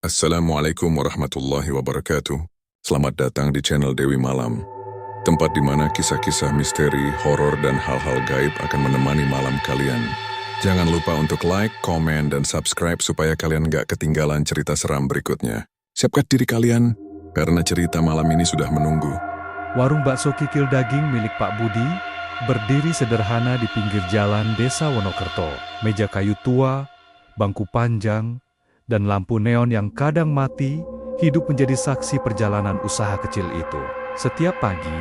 Assalamualaikum warahmatullahi wabarakatuh. Selamat datang di channel Dewi Malam, tempat di mana kisah-kisah misteri, horor, dan hal-hal gaib akan menemani malam kalian. Jangan lupa untuk like, komen, dan subscribe supaya kalian gak ketinggalan cerita seram berikutnya. Siapkan diri kalian, karena cerita malam ini sudah menunggu. Warung bakso kikil daging milik Pak Budi berdiri sederhana di pinggir jalan Desa Wonokerto. Meja kayu tua, bangku panjang, dan lampu neon yang kadang mati hidup menjadi saksi perjalanan usaha kecil itu. Setiap pagi,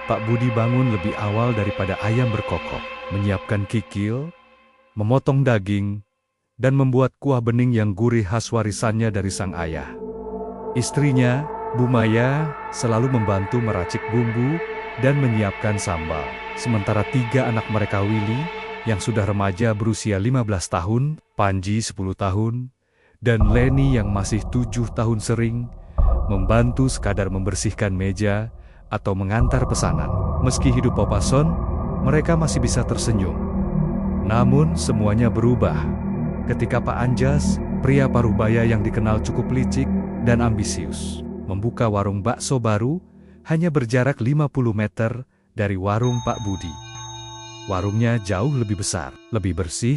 Pak Budi bangun lebih awal daripada ayam berkokok, menyiapkan kikil, memotong daging, dan membuat kuah bening yang gurih khas warisannya dari sang ayah. Istrinya, Bu Maya, selalu membantu meracik bumbu dan menyiapkan sambal. Sementara tiga anak mereka Willy, yang sudah remaja berusia 15 tahun, Panji 10 tahun, dan Leni yang masih 7 tahun sering membantu sekadar membersihkan meja atau mengantar pesanan. Meski hidup papason, mereka masih bisa tersenyum. Namun semuanya berubah ketika Pak Anjas, pria Parubaya yang dikenal cukup licik dan ambisius, membuka warung bakso baru hanya berjarak 50 meter dari warung Pak Budi. Warungnya jauh lebih besar, lebih bersih,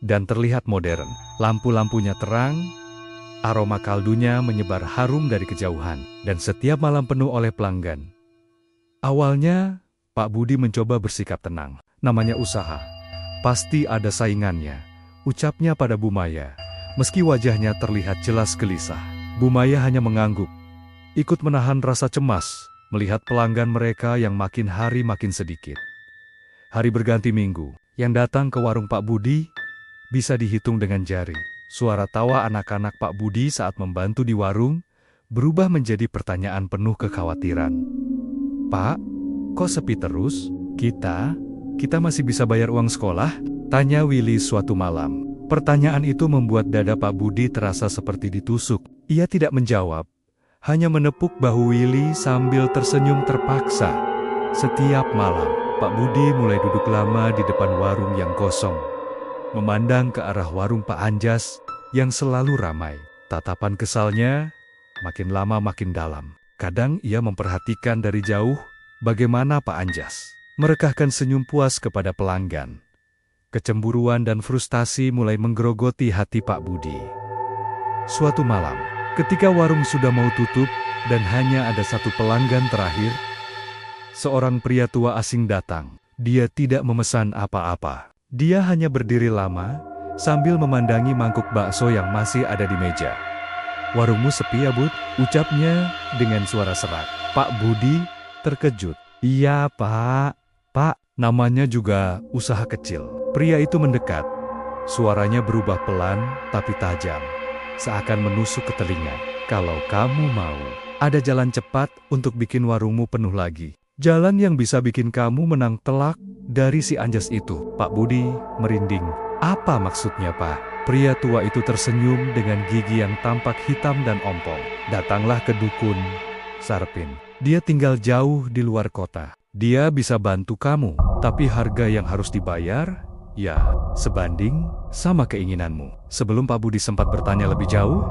dan terlihat modern. Lampu-lampunya terang, aroma kaldunya menyebar harum dari kejauhan, dan setiap malam penuh oleh pelanggan. Awalnya, Pak Budi mencoba bersikap tenang. Namanya usaha, pasti ada saingannya, ucapnya pada Bu Maya. Meski wajahnya terlihat jelas gelisah, Bu Maya hanya mengangguk, ikut menahan rasa cemas melihat pelanggan mereka yang makin hari makin sedikit. Hari berganti minggu, yang datang ke warung Pak Budi bisa dihitung dengan jari. Suara tawa anak-anak Pak Budi saat membantu di warung berubah menjadi pertanyaan penuh kekhawatiran. "Pak, kok sepi terus? Kita masih bisa bayar uang sekolah?" tanya Willy suatu malam. Pertanyaan itu membuat dada Pak Budi terasa seperti ditusuk. Ia tidak menjawab, hanya menepuk bahu Willy sambil tersenyum terpaksa. Setiap malam, Pak Budi mulai duduk lama di depan warung yang kosong, memandang ke arah warung Pak Anjas yang selalu ramai. Tatapan kesalnya makin lama makin dalam. Kadang ia memperhatikan dari jauh bagaimana Pak Anjas merekahkan senyum puas kepada pelanggan. Kecemburuan dan frustasi mulai menggerogoti hati Pak Budi. Suatu malam, ketika warung sudah mau tutup dan hanya ada satu pelanggan terakhir, seorang pria tua asing datang. Dia tidak memesan apa-apa. Dia hanya berdiri lama, sambil memandangi mangkuk bakso yang masih ada di meja. "Warungmu sepi ya, Bud?" ucapnya dengan suara serak. Pak Budi terkejut. "Iya, Pak. Namanya juga usaha kecil." Pria itu mendekat. Suaranya berubah pelan tapi tajam, seakan menusuk ke telinga. "Kalau kamu mau, ada jalan cepat untuk bikin warungmu penuh lagi. Jalan yang bisa bikin kamu menang telak dari si Anjas itu." Pak Budi merinding. "Apa maksudnya, Pak?" Pria tua itu tersenyum dengan gigi yang tampak hitam dan ompong. "Datanglah ke dukun Sarpin. Dia tinggal jauh di luar kota. Dia bisa bantu kamu, tapi harga yang harus dibayar, ya, sebanding sama keinginanmu." Sebelum Pak Budi sempat bertanya lebih jauh,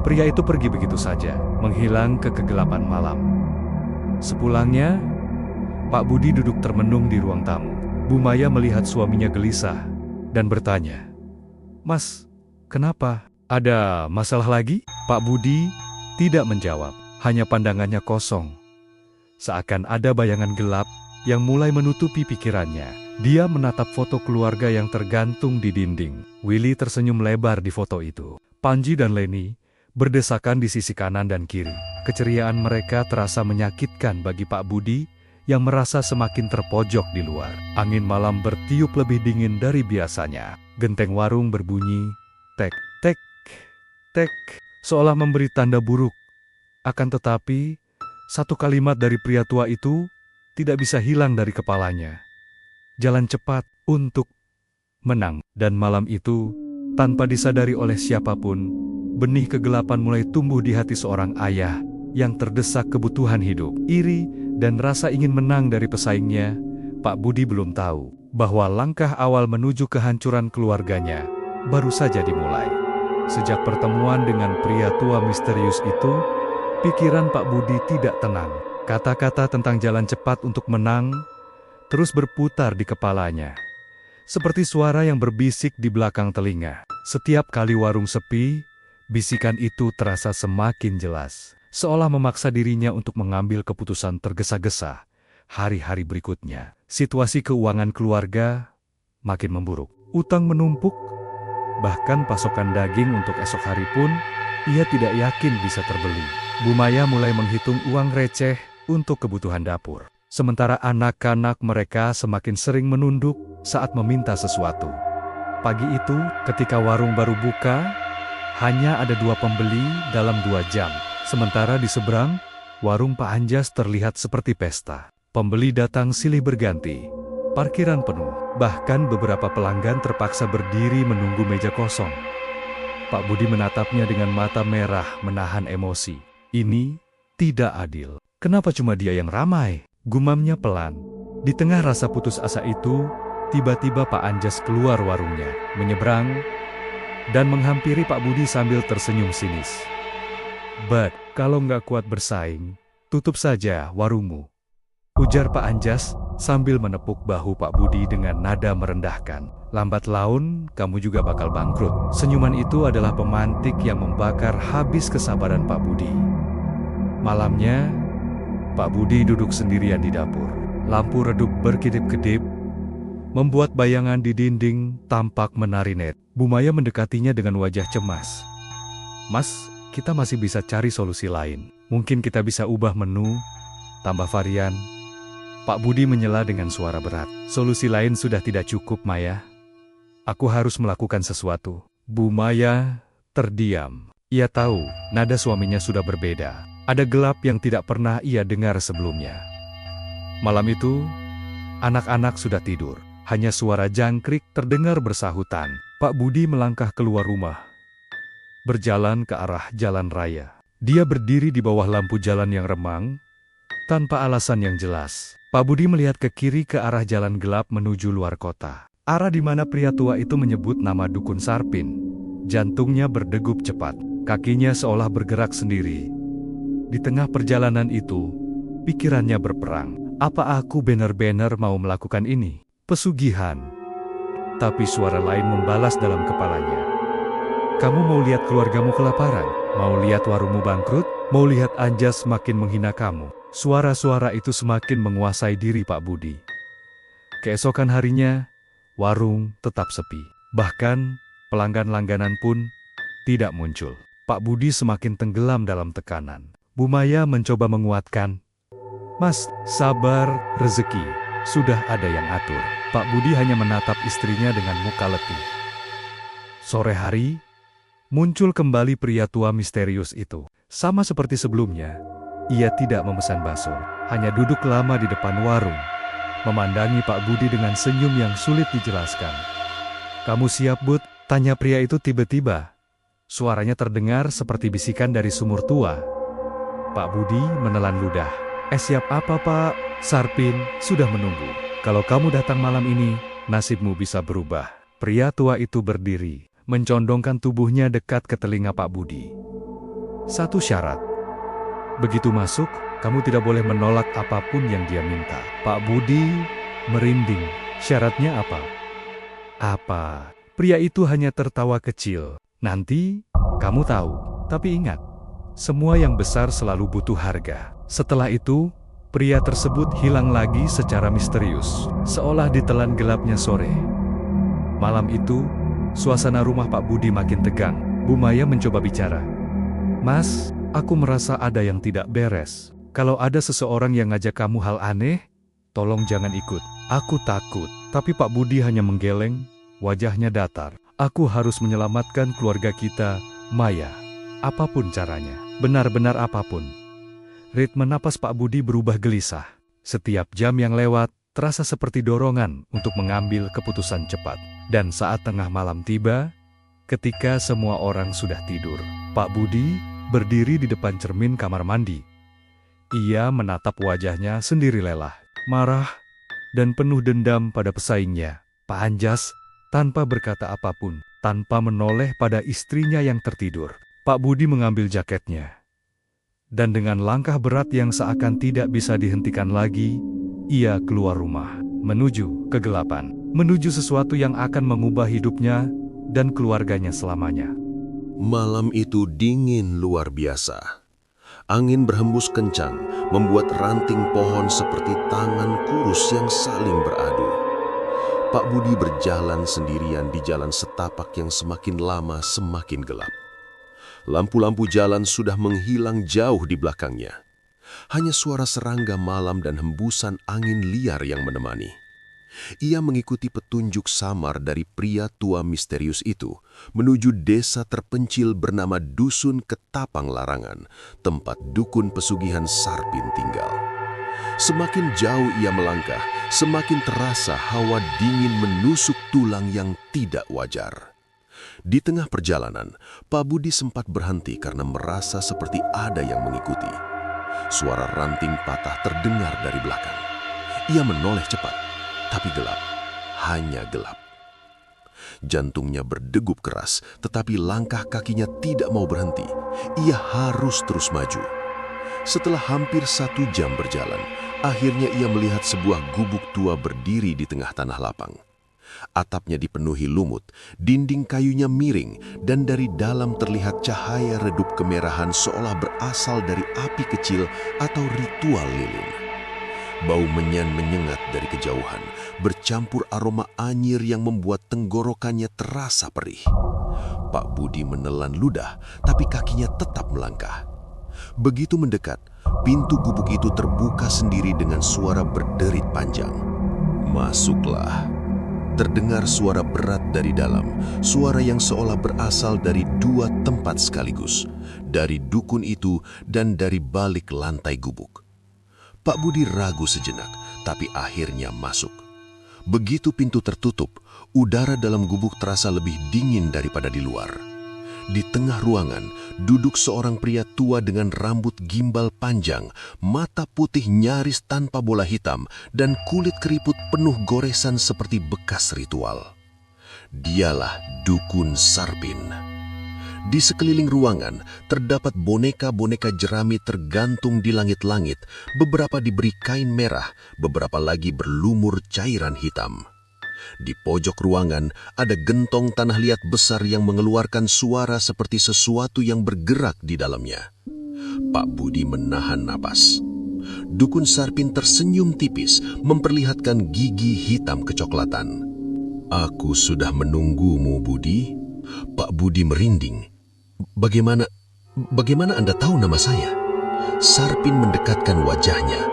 pria itu pergi begitu saja, menghilang ke kegelapan malam. Sepulangnya, Pak Budi duduk termenung di ruang tamu. Bu Maya melihat suaminya gelisah dan bertanya, "Mas, kenapa? Ada masalah lagi?" Pak Budi tidak menjawab, hanya pandangannya kosong. Seakan ada bayangan gelap yang mulai menutupi pikirannya. Dia menatap foto keluarga yang tergantung di dinding. Willy tersenyum lebar di foto itu. Panji dan Leni berdesakan di sisi kanan dan kiri. Keceriaan mereka terasa menyakitkan bagi Pak Budi yang merasa semakin terpojok di luar. Angin malam bertiup lebih dingin dari biasanya. Genteng warung berbunyi, tek, tek, tek, seolah memberi tanda buruk. Akan tetapi, satu kalimat dari pria tua itu tidak bisa hilang dari kepalanya. Jalan cepat untuk menang. Dan malam itu, tanpa disadari oleh siapapun, benih kegelapan mulai tumbuh di hati seorang ayah yang terdesak kebutuhan hidup. Iri dan rasa ingin menang dari pesaingnya, Pak Budi belum tahu bahwa langkah awal menuju kehancuran keluarganya baru saja dimulai. Sejak pertemuan dengan pria tua misterius itu, pikiran Pak Budi tidak tenang. Kata-kata tentang jalan cepat untuk menang terus berputar di kepalanya, seperti suara yang berbisik di belakang telinga. Setiap kali warung sepi, bisikan itu terasa semakin jelas, seolah memaksa dirinya untuk mengambil keputusan tergesa-gesa. Hari-hari berikutnya, situasi keuangan keluarga makin memburuk. Utang menumpuk, bahkan pasokan daging untuk esok hari pun ia tidak yakin bisa terbeli. Bu Maya mulai menghitung uang receh untuk kebutuhan dapur. Sementara anak-anak mereka semakin sering menunduk saat meminta sesuatu. Pagi itu, ketika warung baru buka, hanya ada 2 pembeli dalam 2 jam. Sementara di seberang, warung Pak Anjas terlihat seperti pesta. Pembeli datang silih berganti, parkiran penuh. Bahkan beberapa pelanggan terpaksa berdiri menunggu meja kosong. Pak Budi menatapnya dengan mata merah menahan emosi. Ini tidak adil. Kenapa cuma dia yang ramai? Gumamnya pelan. Di tengah rasa putus asa itu, tiba-tiba Pak Anjas keluar warungnya, menyeberang, dan menghampiri Pak Budi sambil tersenyum sinis. "Bud, kalau nggak kuat bersaing, tutup saja warungmu," ujar Pak Anjas sambil menepuk bahu Pak Budi dengan nada merendahkan. "Lambat laun, kamu juga bakal bangkrut." Senyuman itu adalah pemantik yang membakar habis kesabaran Pak Budi. Malamnya, Pak Budi duduk sendirian di dapur. Lampu redup berkedip-kedip, membuat bayangan di dinding tampak menari net. Bu Maya mendekatinya dengan wajah cemas. "Mas, kita masih bisa cari solusi lain. Mungkin kita bisa ubah menu, tambah varian." Pak Budi menyela dengan suara berat. "Solusi lain sudah tidak cukup, Maya. Aku harus melakukan sesuatu." Bu Maya terdiam. Ia tahu nada suaminya sudah berbeda. Ada gelap yang tidak pernah ia dengar sebelumnya. Malam itu, anak-anak sudah tidur. Hanya suara jangkrik terdengar bersahutan. Pak Budi melangkah keluar rumah, berjalan ke arah jalan raya. Dia berdiri di bawah lampu jalan yang remang, tanpa alasan yang jelas. Pak Budi melihat ke kiri ke arah jalan gelap menuju luar kota. Arah di mana pria tua itu menyebut nama dukun Sarpin. Jantungnya berdegup cepat. Kakinya seolah bergerak sendiri. Di tengah perjalanan itu, pikirannya berperang. Apa aku benar-benar mau melakukan ini? Pesugihan. Tapi suara lain membalas dalam kepalanya. "Kamu mau lihat keluargamu kelaparan? Mau lihat warungmu bangkrut? Mau lihat Anjas semakin menghina kamu?" Suara-suara itu semakin menguasai diri Pak Budi. Keesokan harinya, warung tetap sepi. Bahkan, pelanggan langganan pun tidak muncul. Pak Budi semakin tenggelam dalam tekanan. Bu Maya mencoba menguatkan. "Mas, sabar, rezeki sudah ada yang atur." Pak Budi hanya menatap istrinya dengan muka letih. Sore hari, muncul kembali pria tua misterius itu. Sama seperti sebelumnya, ia tidak memesan bakso, hanya duduk lama di depan warung, memandangi Pak Budi dengan senyum yang sulit dijelaskan. "Kamu siap, Bud?" tanya pria itu tiba-tiba. Suaranya terdengar seperti bisikan dari sumur tua. Pak Budi menelan ludah. Siap apa, Pak? Sarpin sudah menunggu. Kalau kamu datang malam ini, nasibmu bisa berubah." Pria tua itu berdiri, mencondongkan tubuhnya dekat ke telinga Pak Budi. "Satu syarat. Begitu masuk, kamu tidak boleh menolak apapun yang dia minta." Pak Budi merinding. "Syaratnya apa?" "Apa?" Pria itu hanya tertawa kecil. "Nanti, kamu tahu. Tapi ingat, semua yang besar selalu butuh harga." Setelah itu, pria tersebut hilang lagi secara misterius, seolah ditelan gelapnya sore. Malam itu, suasana rumah Pak Budi makin tegang. Bu Maya mencoba bicara. "Mas, aku merasa ada yang tidak beres. Kalau ada seseorang yang ngajak kamu hal aneh, tolong jangan ikut." "Aku takut." Tapi Pak Budi hanya menggeleng, wajahnya datar. "Aku harus menyelamatkan keluarga kita, Maya. Apapun caranya, benar-benar apapun." Ritme napas Pak Budi berubah gelisah. Setiap jam yang lewat, terasa seperti dorongan untuk mengambil keputusan cepat. Dan saat tengah malam tiba, ketika semua orang sudah tidur, Pak Budi berdiri di depan cermin kamar mandi. Ia menatap wajahnya sendiri lelah, marah, dan penuh dendam pada pesaingnya, Pak Anjas, tanpa berkata apapun. tanpa menoleh pada istrinya yang tertidur. Pak Budi mengambil jaketnya. Dan dengan langkah berat yang seakan tidak bisa dihentikan lagi, ia keluar rumah, menuju kegelapan, menuju sesuatu yang akan mengubah hidupnya dan keluarganya selamanya. Malam itu dingin luar biasa. Angin berhembus kencang, membuat ranting pohon seperti tangan kurus yang saling beradu. Pak Budi berjalan sendirian di jalan setapak yang semakin lama semakin gelap. Lampu-lampu jalan sudah menghilang jauh di belakangnya. Hanya suara serangga malam dan hembusan angin liar yang menemani. Ia mengikuti petunjuk samar dari pria tua misterius itu menuju desa terpencil bernama Dusun Ketapang Larangan, tempat dukun pesugihan Sarpin tinggal. Semakin jauh ia melangkah, semakin terasa hawa dingin menusuk tulang yang tidak wajar. Di tengah perjalanan, Pak Budi sempat berhenti karena merasa seperti ada yang mengikuti. Suara ranting patah terdengar dari belakang. Ia menoleh cepat, tapi gelap, hanya gelap. Jantungnya berdegup keras, tetapi langkah kakinya tidak mau berhenti. Ia harus terus maju. Setelah hampir 1 jam berjalan, akhirnya ia melihat sebuah gubuk tua berdiri di tengah tanah lapang. Atapnya dipenuhi lumut, dinding kayunya miring, dan dari dalam terlihat cahaya redup kemerahan seolah berasal dari api kecil atau ritual lilin. Bau menyan menyengat dari kejauhan, bercampur aroma anyir yang membuat tenggorokannya terasa perih. Pak Budi menelan ludah, tapi kakinya tetap melangkah. Begitu mendekat, pintu gubuk itu terbuka sendiri dengan suara berderit panjang. "Masuklah." Terdengar suara berat dari dalam, suara yang seolah berasal dari 2 tempat sekaligus, dari dukun itu dan dari balik lantai gubuk. Pak Budi ragu sejenak, tapi akhirnya masuk. Begitu pintu tertutup, udara dalam gubuk terasa lebih dingin daripada di luar. Di tengah ruangan, duduk seorang pria tua dengan rambut gimbal panjang, mata putih nyaris tanpa bola hitam, dan kulit keriput penuh goresan seperti bekas ritual. Dialah dukun Sarpin. Di sekeliling ruangan, terdapat boneka-boneka jerami tergantung di langit-langit, beberapa diberi kain merah, beberapa lagi berlumur cairan hitam. Di pojok ruangan ada gentong tanah liat besar yang mengeluarkan suara seperti sesuatu yang bergerak di dalamnya. Pak Budi menahan napas. Dukun Sarpin tersenyum tipis, memperlihatkan gigi hitam kecoklatan. "Aku sudah menunggumu, Budi." Pak Budi merinding. Bagaimana Anda tahu nama saya?" Sarpin mendekatkan wajahnya.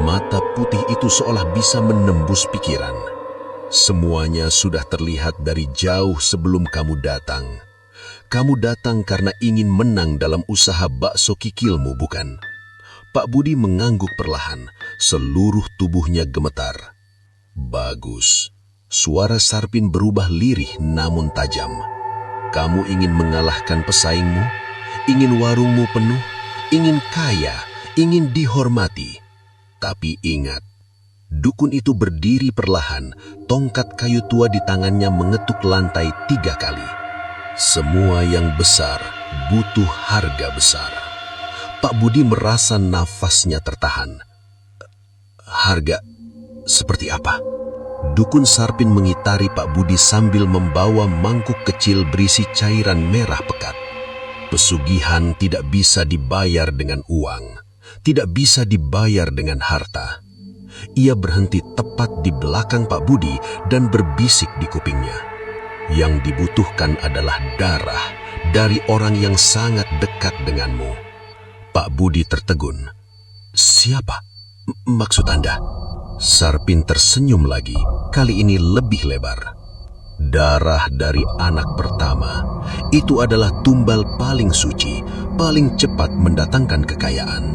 Mata putih itu seolah bisa menembus pikiran. "Semuanya sudah terlihat dari jauh sebelum kamu datang. Kamu datang karena ingin menang dalam usaha bakso kikilmu, bukan?" Pak Budi mengangguk perlahan, seluruh tubuhnya gemetar. "Bagus." Suara Sarpin berubah lirih namun tajam. "Kamu ingin mengalahkan pesaingmu? Ingin warungmu penuh? Ingin kaya? Ingin dihormati? Tapi ingat." Dukun itu berdiri perlahan, tongkat kayu tua di tangannya mengetuk lantai 3 kali. "Semua yang besar butuh harga besar." Pak Budi merasa nafasnya tertahan. "Harga seperti apa?" Dukun Sarpin mengitari Pak Budi sambil membawa mangkuk kecil berisi cairan merah pekat. "Pesugihan tidak bisa dibayar dengan uang, tidak bisa dibayar dengan harta." Ia berhenti tepat di belakang Pak Budi dan berbisik di kupingnya. "Yang dibutuhkan adalah darah dari orang yang sangat dekat denganmu." Pak Budi tertegun. "Siapa? Maksud Anda?" Sarpin tersenyum lagi, kali ini lebih lebar. "Darah dari anak pertama. Itu adalah tumbal paling suci, paling cepat mendatangkan kekayaan."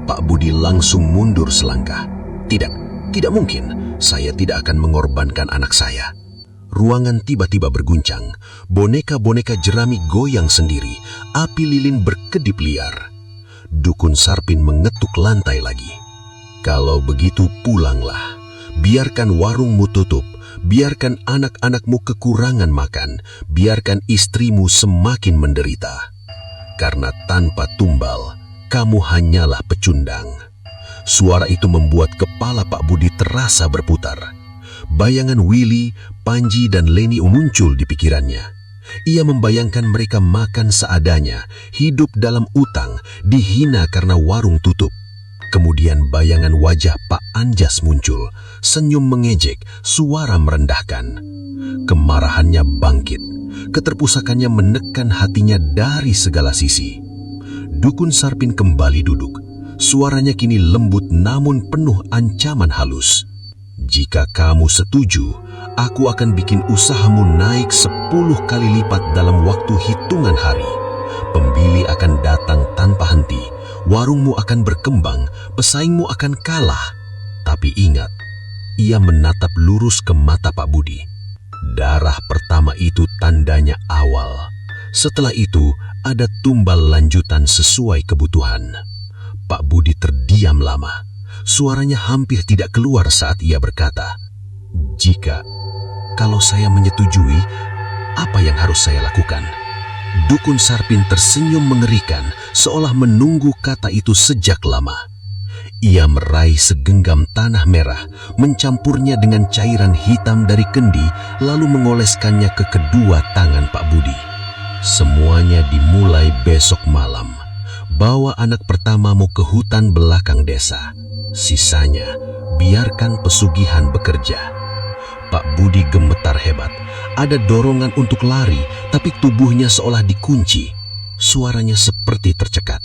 Pak Budi langsung mundur selangkah. Tidak mungkin. Saya tidak akan mengorbankan anak saya." Ruangan tiba-tiba berguncang. Boneka-boneka jerami goyang sendiri. Api lilin berkedip liar. Dukun Sarpin mengetuk lantai lagi. "Kalau begitu pulanglah. Biarkan warungmu tutup. biarkan anak-anakmu kekurangan makan, biarkan istrimu semakin menderita. Karena tanpa tumbal, kamu hanyalah pecundang." Suara itu membuat kepala Pak Budi terasa berputar. Bayangan Willy, Panji, dan Leni muncul di pikirannya. Ia membayangkan mereka makan seadanya, hidup dalam utang, dihina karena warung tutup. Kemudian bayangan wajah Pak Anjas muncul, senyum mengejek, suara merendahkan. Kemarahannya bangkit, keterpusakannya menekan hatinya dari segala sisi. Dukun Sarpin kembali duduk, suaranya kini lembut namun penuh ancaman halus. "Jika kamu setuju, aku akan bikin usahamu naik 10 kali lipat dalam waktu hitungan hari. Pembeli akan datang tanpa henti, warungmu akan berkembang, pesaingmu akan kalah." Tapi ingat, ia menatap lurus ke mata Pak Budi. Darah pertama itu tandanya awal. Setelah itu, ada tumbal lanjutan sesuai kebutuhan. Pak Budi terdiam lama. Suaranya hampir tidak keluar saat ia berkata, Kalau saya menyetujui, apa yang harus saya lakukan?" Dukun Sarpin tersenyum mengerikan, seolah menunggu kata itu sejak lama. Ia meraih segenggam tanah merah, mencampurnya dengan cairan hitam dari kendi, lalu mengoleskannya ke kedua tangan Pak Budi. "Semuanya dimulai besok malam. Bawa anak pertamamu ke hutan belakang desa. Sisanya, biarkan pesugihan bekerja." Pak Budi gemetar hebat. Ada dorongan untuk lari, tapi tubuhnya seolah dikunci. Suaranya seperti tercekat.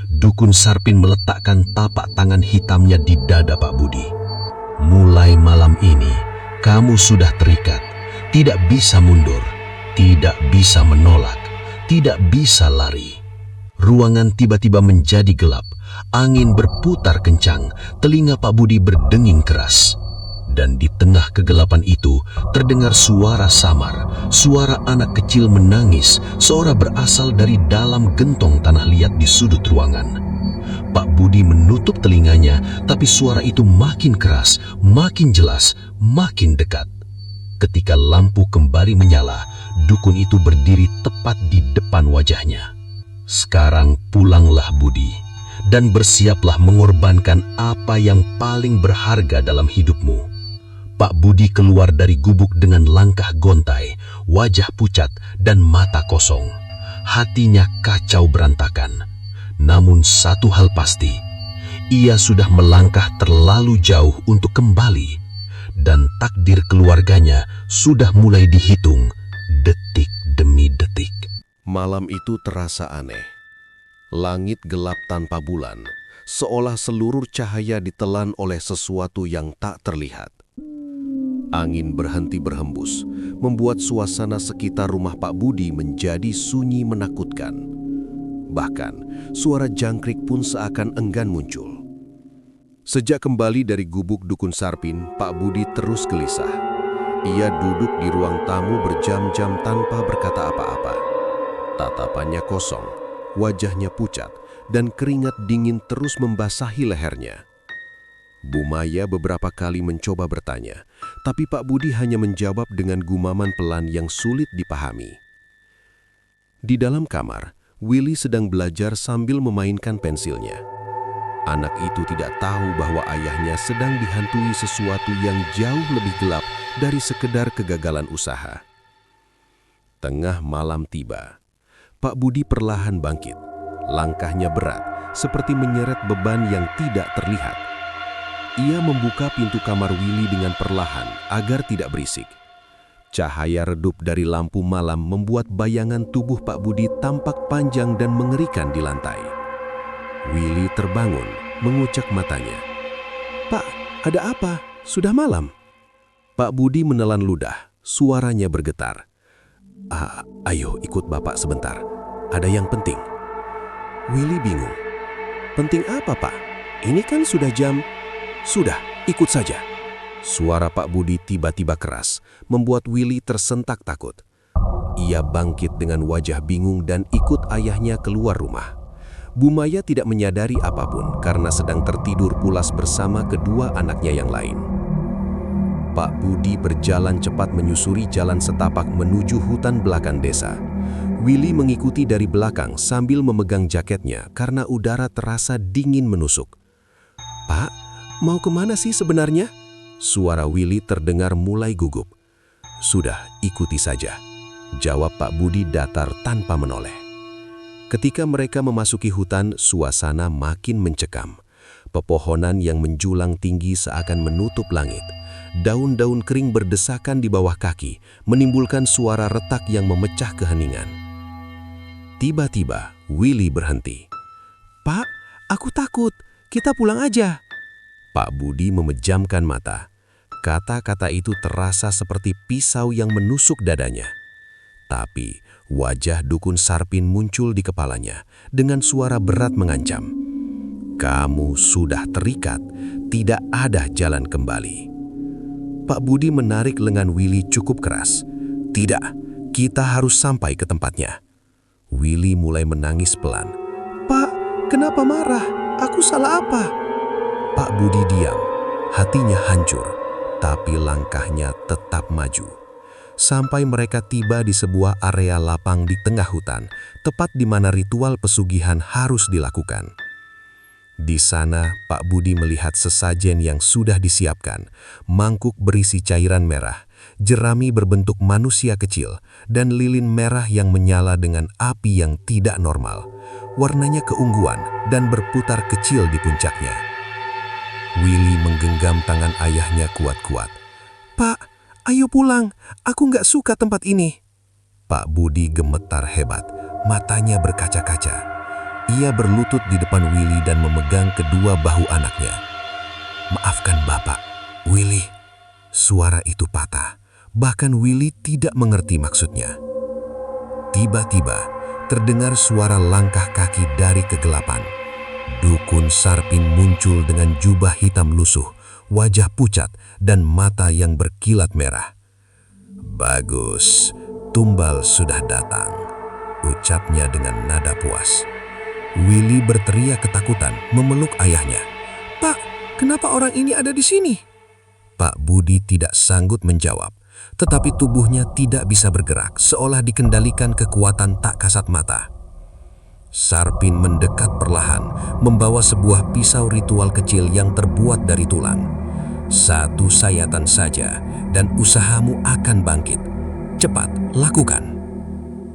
Dukun Sarpin meletakkan tapak tangan hitamnya di dada Pak Budi. "Mulai malam ini, kamu sudah terikat. Tidak bisa mundur, tidak bisa menolak, tidak bisa lari." Ruangan tiba-tiba menjadi gelap. Angin berputar kencang, telinga Pak Budi berdenging keras. Dan di tengah kegelapan itu terdengar suara samar, suara anak kecil menangis, suara berasal dari dalam gentong tanah liat di sudut ruangan. Pak Budi menutup telinganya, tapi suara itu makin keras, makin jelas, makin dekat. Ketika lampu kembali menyala, dukun itu berdiri tepat di depan wajahnya. "Sekarang pulanglah Budi, dan bersiaplah mengorbankan apa yang paling berharga dalam hidupmu." Pak Budi keluar dari gubuk dengan langkah gontai, wajah pucat dan mata kosong. Hatinya kacau berantakan. Namun satu hal pasti, ia sudah melangkah terlalu jauh untuk kembali, dan takdir keluarganya sudah mulai dihitung detik demi detik. Malam itu terasa aneh. Langit gelap tanpa bulan, seolah seluruh cahaya ditelan oleh sesuatu yang tak terlihat. Angin berhenti berhembus, membuat suasana sekitar rumah Pak Budi menjadi sunyi menakutkan. Bahkan, suara jangkrik pun seakan enggan muncul. Sejak kembali dari gubuk Dukun Sarpin, Pak Budi terus gelisah. Ia duduk di ruang tamu berjam-jam tanpa berkata apa-apa. Tatapannya kosong, wajahnya pucat, dan keringat dingin terus membasahi lehernya. Bu Maya beberapa kali mencoba bertanya, tapi Pak Budi hanya menjawab dengan gumaman pelan yang sulit dipahami. Di dalam kamar, Willy sedang belajar sambil memainkan pensilnya. Anak itu tidak tahu bahwa ayahnya sedang dihantui sesuatu yang jauh lebih gelap dari sekedar kegagalan usaha. Tengah malam tiba. Pak Budi perlahan bangkit. Langkahnya berat, seperti menyeret beban yang tidak terlihat. Ia membuka pintu kamar Willy dengan perlahan agar tidak berisik. Cahaya redup dari lampu malam membuat bayangan tubuh Pak Budi tampak panjang dan mengerikan di lantai. Willy terbangun, mengucek matanya. "Pak, ada apa? Sudah malam." Pak Budi menelan ludah, suaranya bergetar. Ayo ikut Bapak sebentar, ada yang penting." Willy bingung. "Penting apa, Pak? Ini kan sudah jam..." "Sudah, ikut saja." Suara Pak Budi tiba-tiba keras, membuat Willy tersentak takut. Ia bangkit dengan wajah bingung dan ikut ayahnya keluar rumah. Bu Maya tidak menyadari apapun karena sedang tertidur pulas bersama kedua anaknya yang lain. Pak Budi berjalan cepat menyusuri jalan setapak menuju hutan belakang desa. Willy mengikuti dari belakang sambil memegang jaketnya karena udara terasa dingin menusuk. "Pak, mau kemana sih sebenarnya?" Suara Willy terdengar mulai gugup. "Sudah, ikuti saja," jawab Pak Budi datar tanpa menoleh. Ketika mereka memasuki hutan, suasana makin mencekam. Pepohonan yang menjulang tinggi seakan menutup langit. Daun-daun kering berdesakan di bawah kaki, menimbulkan suara retak yang memecah keheningan. Tiba-tiba, Willy berhenti. "Pak, aku takut. Kita pulang aja." Pak Budi memejamkan mata. Kata-kata itu terasa seperti pisau yang menusuk dadanya. Tapi, wajah dukun Sarpin muncul di kepalanya dengan suara berat mengancam. "Kamu sudah terikat, tidak ada jalan kembali." Pak Budi menarik lengan Willy cukup keras. "Tidak, kita harus sampai ke tempatnya." Willy mulai menangis pelan. "Pak, kenapa marah? Aku salah apa?" Pak Budi diam, hatinya hancur, tapi langkahnya tetap maju. Sampai mereka tiba di sebuah area lapang di tengah hutan, tepat di mana ritual pesugihan harus dilakukan. Di sana, Pak Budi melihat sesajen yang sudah disiapkan, mangkuk berisi cairan merah, jerami berbentuk manusia kecil, dan lilin merah yang menyala dengan api yang tidak normal. Warnanya keunguan dan berputar kecil di puncaknya. Willy menggenggam tangan ayahnya kuat-kuat. "Pak, ayo pulang. Aku nggak suka tempat ini." Pak Budi gemetar hebat, matanya berkaca-kaca. Ia berlutut di depan Willy dan memegang kedua bahu anaknya. "Maafkan Bapak, Willy." Suara itu patah, bahkan Willy tidak mengerti maksudnya. Tiba-tiba, terdengar suara langkah kaki dari kegelapan. Dukun Sarpin muncul dengan jubah hitam lusuh, wajah pucat, dan mata yang berkilat merah. "Bagus, tumbal sudah datang," ucapnya dengan nada puas. Willy berteriak ketakutan, memeluk ayahnya. "Pak, kenapa orang ini ada di sini?" Pak Budi tidak sanggup menjawab, tetapi tubuhnya tidak bisa bergerak, seolah dikendalikan kekuatan tak kasat mata. Sarpin mendekat perlahan, membawa sebuah pisau ritual kecil yang terbuat dari tulang. "Satu sayatan saja, dan usahamu akan bangkit. Cepat, lakukan."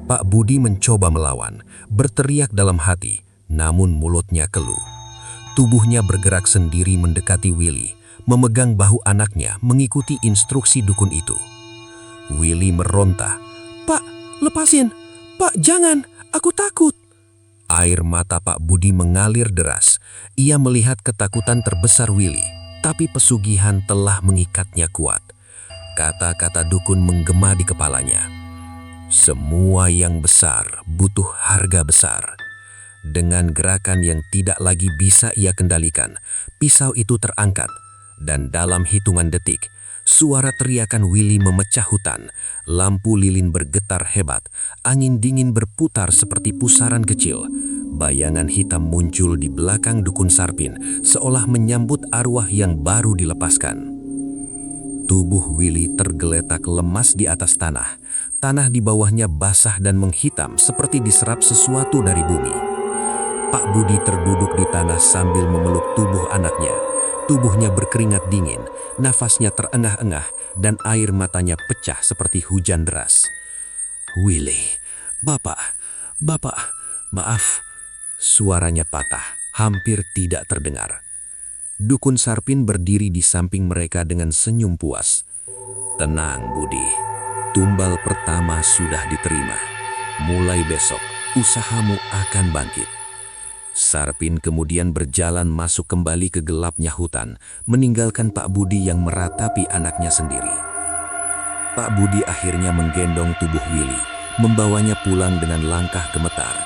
Pak Budi mencoba melawan, berteriak dalam hati, namun mulutnya keluh. Tubuhnya bergerak sendiri mendekati Willy, memegang bahu anaknya mengikuti instruksi dukun itu. Willy meronta. "Pak, lepasin! Pak, jangan! Aku takut!" Air mata Pak Budi mengalir deras. Ia melihat ketakutan terbesar Willy, tapi pesugihan telah mengikatnya kuat. Kata-kata dukun menggema di kepalanya. Semua yang besar butuh harga besar. Dengan gerakan yang tidak lagi bisa ia kendalikan, pisau itu terangkat, dan dalam hitungan detik, suara teriakan Willy memecah hutan. Lampu lilin bergetar hebat, angin dingin berputar seperti pusaran kecil. Bayangan hitam muncul di belakang dukun Sarpin, seolah menyambut arwah yang baru dilepaskan. Tubuh Willy tergeletak lemas di atas tanah. Tanah di bawahnya basah dan menghitam seperti diserap sesuatu dari bumi. Pak Budi terduduk di tanah sambil memeluk tubuh anaknya. Tubuhnya berkeringat dingin, nafasnya terengah-engah, dan air matanya pecah seperti hujan deras. "Willy, Bapak, maaf." Suaranya patah, hampir tidak terdengar. Dukun Sarpin berdiri di samping mereka dengan senyum puas. "Tenang, Budi. Tumbal pertama sudah diterima. Mulai besok, usahamu akan bangkit." Sarpin kemudian berjalan masuk kembali ke gelapnya hutan, meninggalkan Pak Budi yang meratapi anaknya sendiri. Pak Budi akhirnya menggendong tubuh Willy, membawanya pulang dengan langkah gemetar.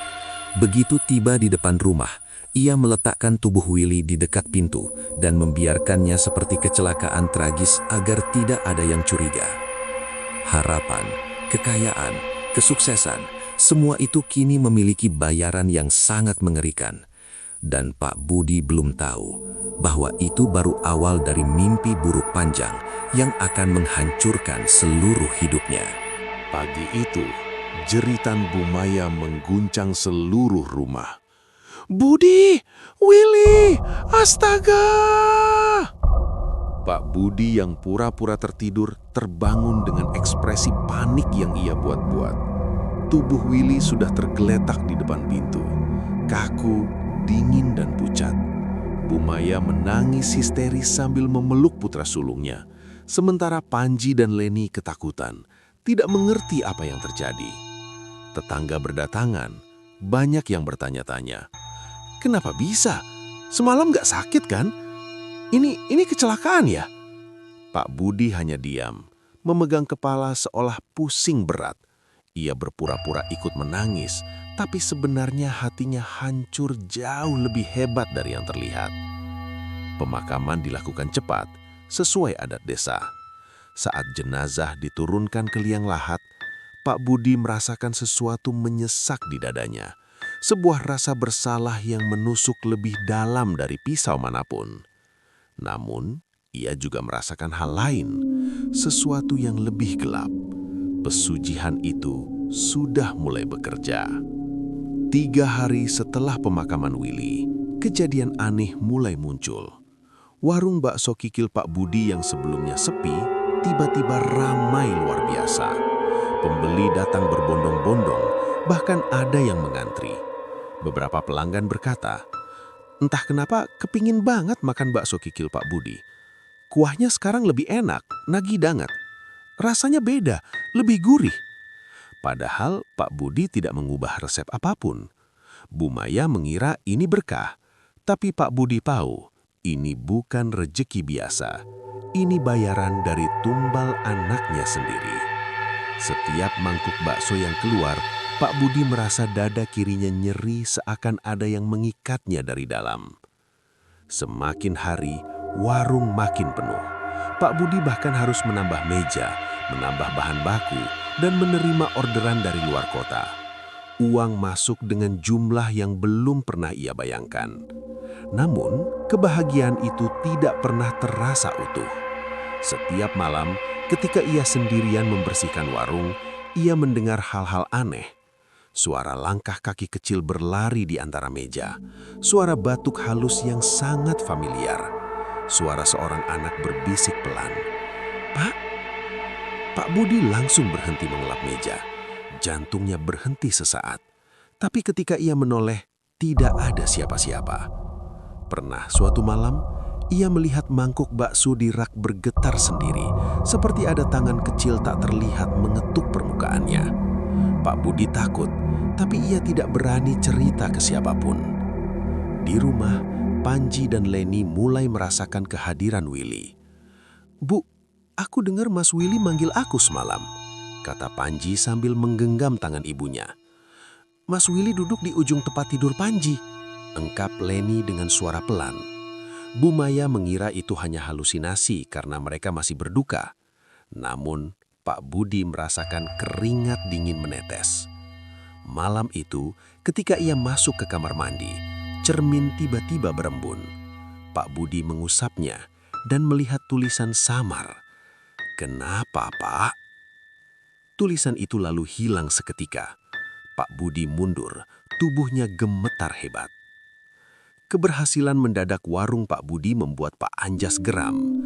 Begitu tiba di depan rumah, ia meletakkan tubuh Willy di dekat pintu dan membiarkannya seperti kecelakaan tragis agar tidak ada yang curiga. Harapan, kekayaan, kesuksesan, semua itu kini memiliki bayaran yang sangat mengerikan. Dan Pak Budi belum tahu bahwa itu baru awal dari mimpi buruk panjang yang akan menghancurkan seluruh hidupnya. Pagi itu, jeritan Bu Maya mengguncang seluruh rumah. "Budi! Willy! Astaga!" Pak Budi yang pura-pura tertidur terbangun dengan ekspresi panik yang ia buat-buat. Tubuh Willy sudah tergeletak di depan pintu, kaku, dingin dan pucat. Bu Maya menangis histeris sambil memeluk putra sulungnya, sementara Panji dan Leni ketakutan, tidak mengerti apa yang terjadi. Tetangga berdatangan, banyak yang bertanya-tanya, "Kenapa bisa? Semalam nggak sakit kan? Ini kecelakaan ya?" Pak Budi hanya diam, memegang kepala seolah pusing berat. Ia berpura-pura ikut menangis, tapi sebenarnya hatinya hancur jauh lebih hebat dari yang terlihat. Pemakaman dilakukan cepat, sesuai adat desa. Saat jenazah diturunkan ke liang lahat, Pak Budi merasakan sesuatu menyesak di dadanya. Sebuah rasa bersalah yang menusuk lebih dalam dari pisau manapun. Namun, ia juga merasakan hal lain, sesuatu yang lebih gelap. Pesugihan itu sudah mulai bekerja. 3 hari setelah pemakaman Willy, kejadian aneh mulai muncul. Warung bakso kikil Pak Budi yang sebelumnya sepi, tiba-tiba ramai luar biasa. Pembeli datang berbondong-bondong, bahkan ada yang mengantri. Beberapa pelanggan berkata, "Entah kenapa kepingin banget makan bakso kikil Pak Budi. Kuahnya sekarang lebih enak, nagih banget. Rasanya beda, lebih gurih." Padahal Pak Budi tidak mengubah resep apapun. Bu Maya mengira ini berkah, tapi Pak Budi tahu ini bukan rejeki biasa. Ini bayaran dari tumbal anaknya sendiri. Setiap mangkuk bakso yang keluar, Pak Budi merasa dada kirinya nyeri seakan ada yang mengikatnya dari dalam. Semakin hari, warung makin penuh. Pak Budi bahkan harus menambah meja, menambah bahan baku, dan menerima orderan dari luar kota. Uang masuk dengan jumlah yang belum pernah ia bayangkan. Namun, kebahagiaan itu tidak pernah terasa utuh. Setiap malam, ketika ia sendirian membersihkan warung, ia mendengar hal-hal aneh. Suara langkah kaki kecil berlari di antara meja, suara batuk halus yang sangat familiar, suara seorang anak berbisik pelan. "Pak?" Pak Budi langsung berhenti mengelap meja. Jantungnya berhenti sesaat. Tapi ketika ia menoleh, tidak ada siapa-siapa. Pernah suatu malam, ia melihat mangkuk bakso di rak bergetar sendiri, seperti ada tangan kecil tak terlihat mengetuk permukaannya. Pak Budi takut, tapi ia tidak berani cerita ke siapapun. Di rumah, Panji dan Leni mulai merasakan kehadiran Willy. "Bu, aku dengar Mas Willy manggil aku semalam," kata Panji sambil menggenggam tangan ibunya. "Mas Willy duduk di ujung tempat tidur Panji," engkap Leni dengan suara pelan. Bu Maya mengira itu hanya halusinasi karena mereka masih berduka. Namun, Pak Budi merasakan keringat dingin menetes. Malam itu, ketika ia masuk ke kamar mandi, cermin tiba-tiba berembun. Pak Budi mengusapnya dan melihat tulisan samar. "Kenapa, Pak?" Tulisan itu lalu hilang seketika. Pak Budi mundur, tubuhnya gemetar hebat. Keberhasilan mendadak warung Pak Budi membuat Pak Anjas geram.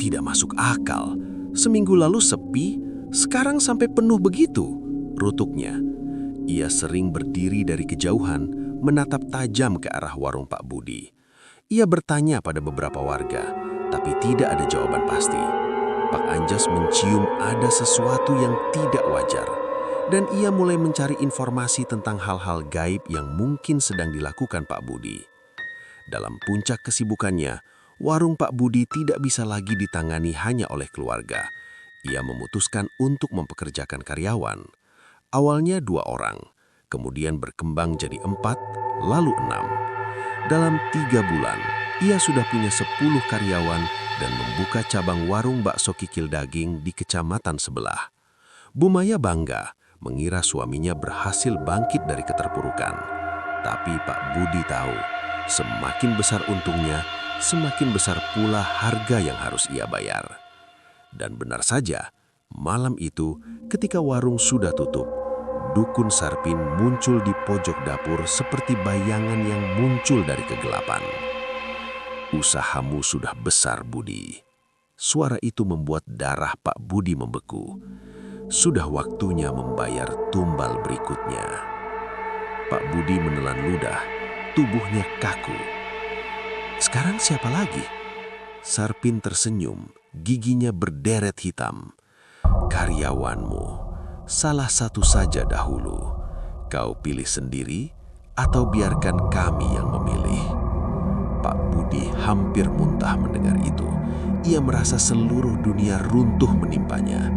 "Tidak masuk akal. Seminggu lalu sepi, sekarang sampai penuh begitu," rutuknya. Ia sering berdiri dari kejauhan, menatap tajam ke arah warung Pak Budi. Ia bertanya pada beberapa warga, tapi tidak ada jawaban pasti. Pak Anjas mencium ada sesuatu yang tidak wajar, dan ia mulai mencari informasi tentang hal-hal gaib yang mungkin sedang dilakukan Pak Budi. Dalam puncak kesibukannya, warung Pak Budi tidak bisa lagi ditangani hanya oleh keluarga. Ia memutuskan untuk mempekerjakan karyawan. Awalnya 2 orang, kemudian berkembang jadi 4, lalu 6. Dalam 3 bulan, ia sudah punya 10 karyawan dan membuka cabang warung bakso kikil daging di kecamatan sebelah. Bu Maya bangga mengira suaminya berhasil bangkit dari keterpurukan. Tapi Pak Budi tahu, Semakin besar untungnya, semakin besar pula harga yang harus ia bayar. Dan benar saja, malam itu ketika warung sudah tutup, Dukun Sarpin muncul di pojok dapur seperti bayangan yang muncul dari kegelapan. "Usahamu sudah besar, Budi." Suara itu membuat darah Pak Budi membeku. Sudah waktunya membayar tumbal berikutnya. Pak Budi menelan ludah, tubuhnya kaku. "Sekarang siapa lagi?" Sarpin tersenyum, giginya berderet hitam. "Karyawanmu, salah satu saja dahulu. Kau pilih sendiri atau biarkan kami yang memilih." Pak Budi hampir muntah mendengar itu. Ia merasa seluruh dunia runtuh menimpanya.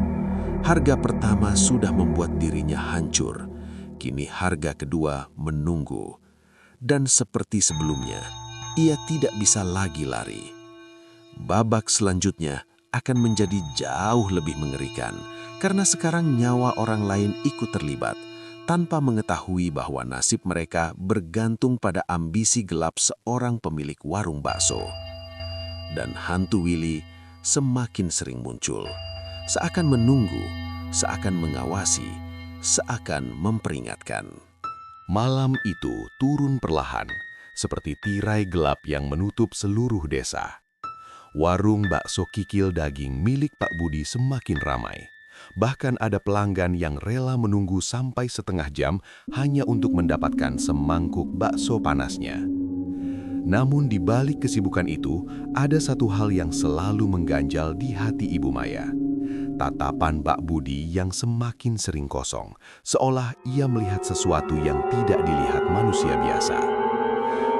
Harga pertama sudah membuat dirinya hancur. Kini harga kedua menunggu. Dan seperti sebelumnya, ia tidak bisa lagi lari. Babak selanjutnya akan menjadi jauh lebih mengerikan karena sekarang nyawa orang lain ikut terlibat tanpa mengetahui bahwa nasib mereka bergantung pada ambisi gelap seorang pemilik warung bakso. Dan hantu Willy semakin sering muncul, seakan menunggu, seakan mengawasi, seakan memperingatkan. Malam itu turun perlahan, seperti tirai gelap yang menutup seluruh desa. Warung bakso kikil daging milik Pak Budi semakin ramai. Bahkan ada pelanggan yang rela menunggu sampai setengah jam hanya untuk mendapatkan semangkuk bakso panasnya. Namun di balik kesibukan itu, ada satu hal yang selalu mengganjal di hati Ibu Maya. Tatapan Pak Budi yang semakin sering kosong, seolah ia melihat sesuatu yang tidak dilihat manusia biasa.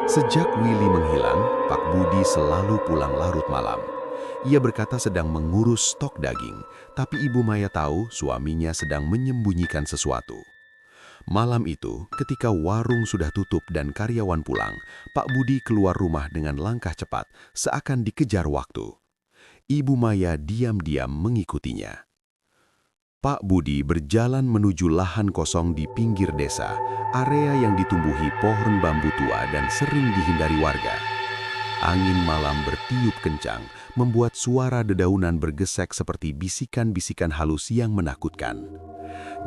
Sejak Willy menghilang, Pak Budi selalu pulang larut malam. Ia berkata sedang mengurus stok daging, tapi Ibu Maya tahu suaminya sedang menyembunyikan sesuatu. Malam itu, ketika warung sudah tutup dan karyawan pulang, Pak Budi keluar rumah dengan langkah cepat, seakan dikejar waktu. Ibu Maya diam-diam mengikutinya. Pak Budi berjalan menuju lahan kosong di pinggir desa, area yang ditumbuhi pohon bambu tua dan sering dihindari warga. Angin malam bertiup kencang, membuat suara dedaunan bergesek seperti bisikan-bisikan halus yang menakutkan.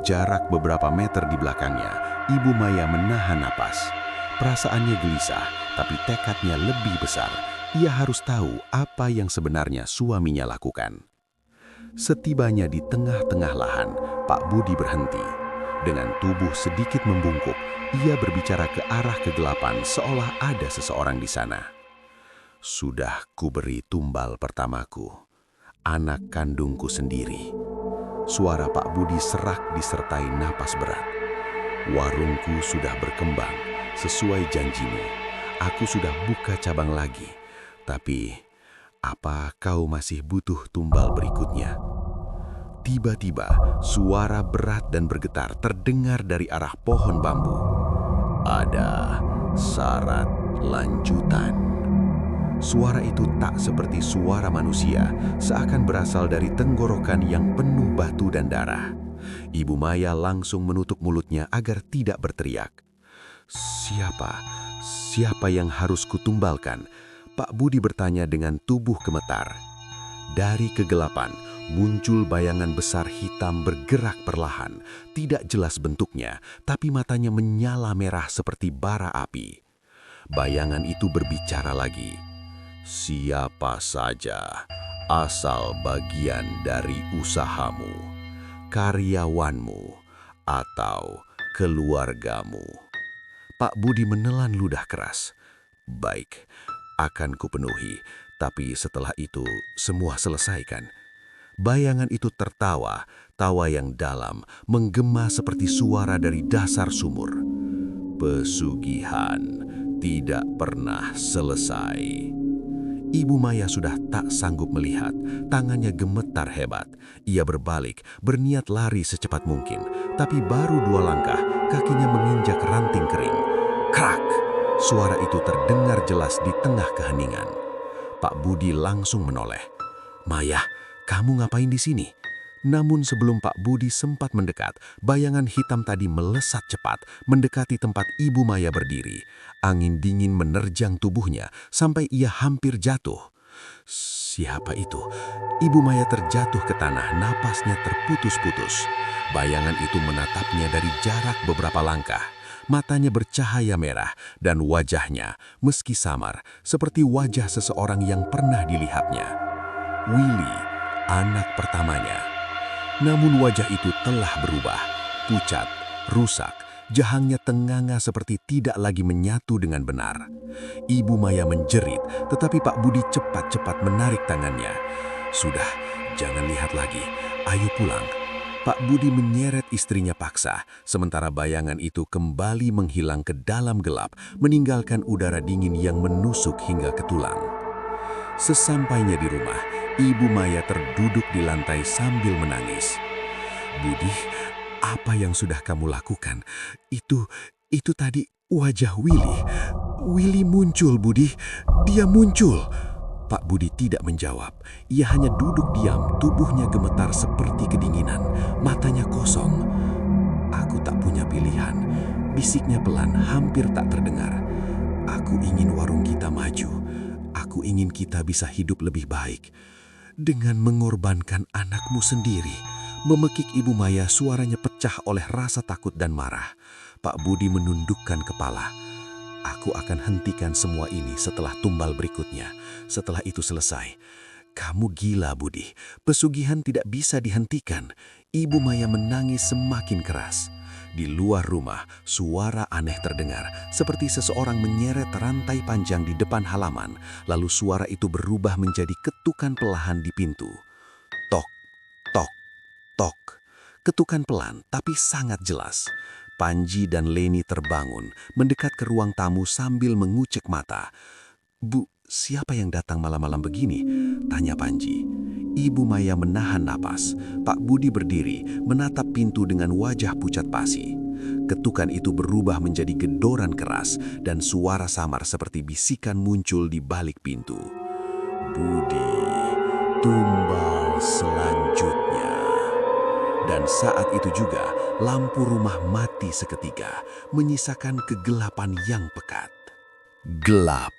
Jarak beberapa meter di belakangnya, Ibu Maya menahan napas. Perasaannya gelisah, tapi tekadnya lebih besar. Ia harus tahu apa yang sebenarnya suaminya lakukan. Setibanya di tengah-tengah lahan, Pak Budi berhenti. Dengan tubuh sedikit membungkuk, ia berbicara ke arah kegelapan seolah ada seseorang di sana. "Sudah kuberi tumbal pertamaku, anak kandungku sendiri." Suara Pak Budi serak disertai napas berat. "Warungku sudah berkembang, sesuai janjimu. Aku sudah buka cabang lagi. Tapi, apa kau masih butuh tumbal berikutnya?" Tiba-tiba, suara berat dan bergetar terdengar dari arah pohon bambu. "Ada syarat lanjutan." Suara itu tak seperti suara manusia, seakan berasal dari tenggorokan yang penuh batu dan darah. Ibu Maya langsung menutup mulutnya agar tidak berteriak. Siapa yang harus kutumbalkan?" Pak Budi bertanya dengan tubuh gemetar. Dari kegelapan, muncul bayangan besar hitam bergerak perlahan. Tidak jelas bentuknya, tapi matanya menyala merah seperti bara api. Bayangan itu berbicara lagi. "Siapa saja, asal bagian dari usahamu, karyawanmu, atau keluargamu." Pak Budi menelan ludah keras. "Baik, akan kupenuhi, tapi setelah itu semua selesaikan." Bayangan itu tertawa, tawa yang dalam, menggema seperti suara dari dasar sumur. "Pesugihan tidak pernah selesai." Ibu Maya sudah tak sanggup melihat, tangannya gemetar hebat. Ia berbalik, berniat lari secepat mungkin, tapi baru 2 langkah, kakinya menginjak ranting kering. Krak! Suara itu terdengar jelas di tengah keheningan. Pak Budi langsung menoleh. "Maya, kamu ngapain di sini?" Namun sebelum Pak Budi sempat mendekat, bayangan hitam tadi melesat cepat mendekati tempat Ibu Maya berdiri. Angin dingin menerjang tubuhnya sampai ia hampir jatuh. Siapa itu? Ibu Maya terjatuh ke tanah, napasnya terputus-putus. Bayangan itu menatapnya dari jarak beberapa langkah. Matanya bercahaya merah dan wajahnya, meski samar, seperti wajah seseorang yang pernah dilihatnya. Willy, anak pertamanya. Namun wajah itu telah berubah, pucat, rusak, jahangnya tenganga seperti tidak lagi menyatu dengan benar. Ibu Maya menjerit, tetapi Pak Budi cepat-cepat menarik tangannya. Sudah, jangan lihat lagi, ayo pulang. Pak Budi menyeret istrinya paksa, sementara bayangan itu kembali menghilang ke dalam gelap, meninggalkan udara dingin yang menusuk hingga ke tulang. Sesampainya di rumah, Ibu Maya terduduk di lantai sambil menangis. Budi, apa yang sudah kamu lakukan? Itu tadi wajah Willy. Willy muncul, Budi. Dia muncul. Pak Budi tidak menjawab. Ia hanya duduk diam, tubuhnya gemetar seperti kedinginan, matanya kosong. Aku tak punya pilihan. Bisiknya pelan, hampir tak terdengar. Aku ingin warung kita maju. Aku ingin kita bisa hidup lebih baik. Dengan mengorbankan anakmu sendiri, memekik Ibu Maya, suaranya pecah oleh rasa takut dan marah. Pak Budi menundukkan kepala. Aku akan hentikan semua ini setelah tumbal berikutnya. Setelah itu selesai. Kamu gila, Budi. Pesugihan tidak bisa dihentikan. Ibu Maya menangis semakin keras. Di luar rumah, suara aneh terdengar, seperti seseorang menyeret rantai panjang di depan halaman, lalu suara itu berubah menjadi ketukan perlahan di pintu. Tok, tok, tok. Ketukan pelan, tapi sangat jelas. Panji dan Leni terbangun, mendekat ke ruang tamu sambil mengucek mata. Bu, siapa yang datang malam-malam begini? Tanya Panji. Ibu Maya menahan napas. Pak Budi berdiri, menatap pintu dengan wajah pucat pasi. Ketukan itu berubah menjadi gedoran keras dan suara samar seperti bisikan muncul di balik pintu. Budi, tumbal selanjutnya. Dan saat itu juga, lampu rumah mati seketika, menyisakan kegelapan yang pekat. Gelap.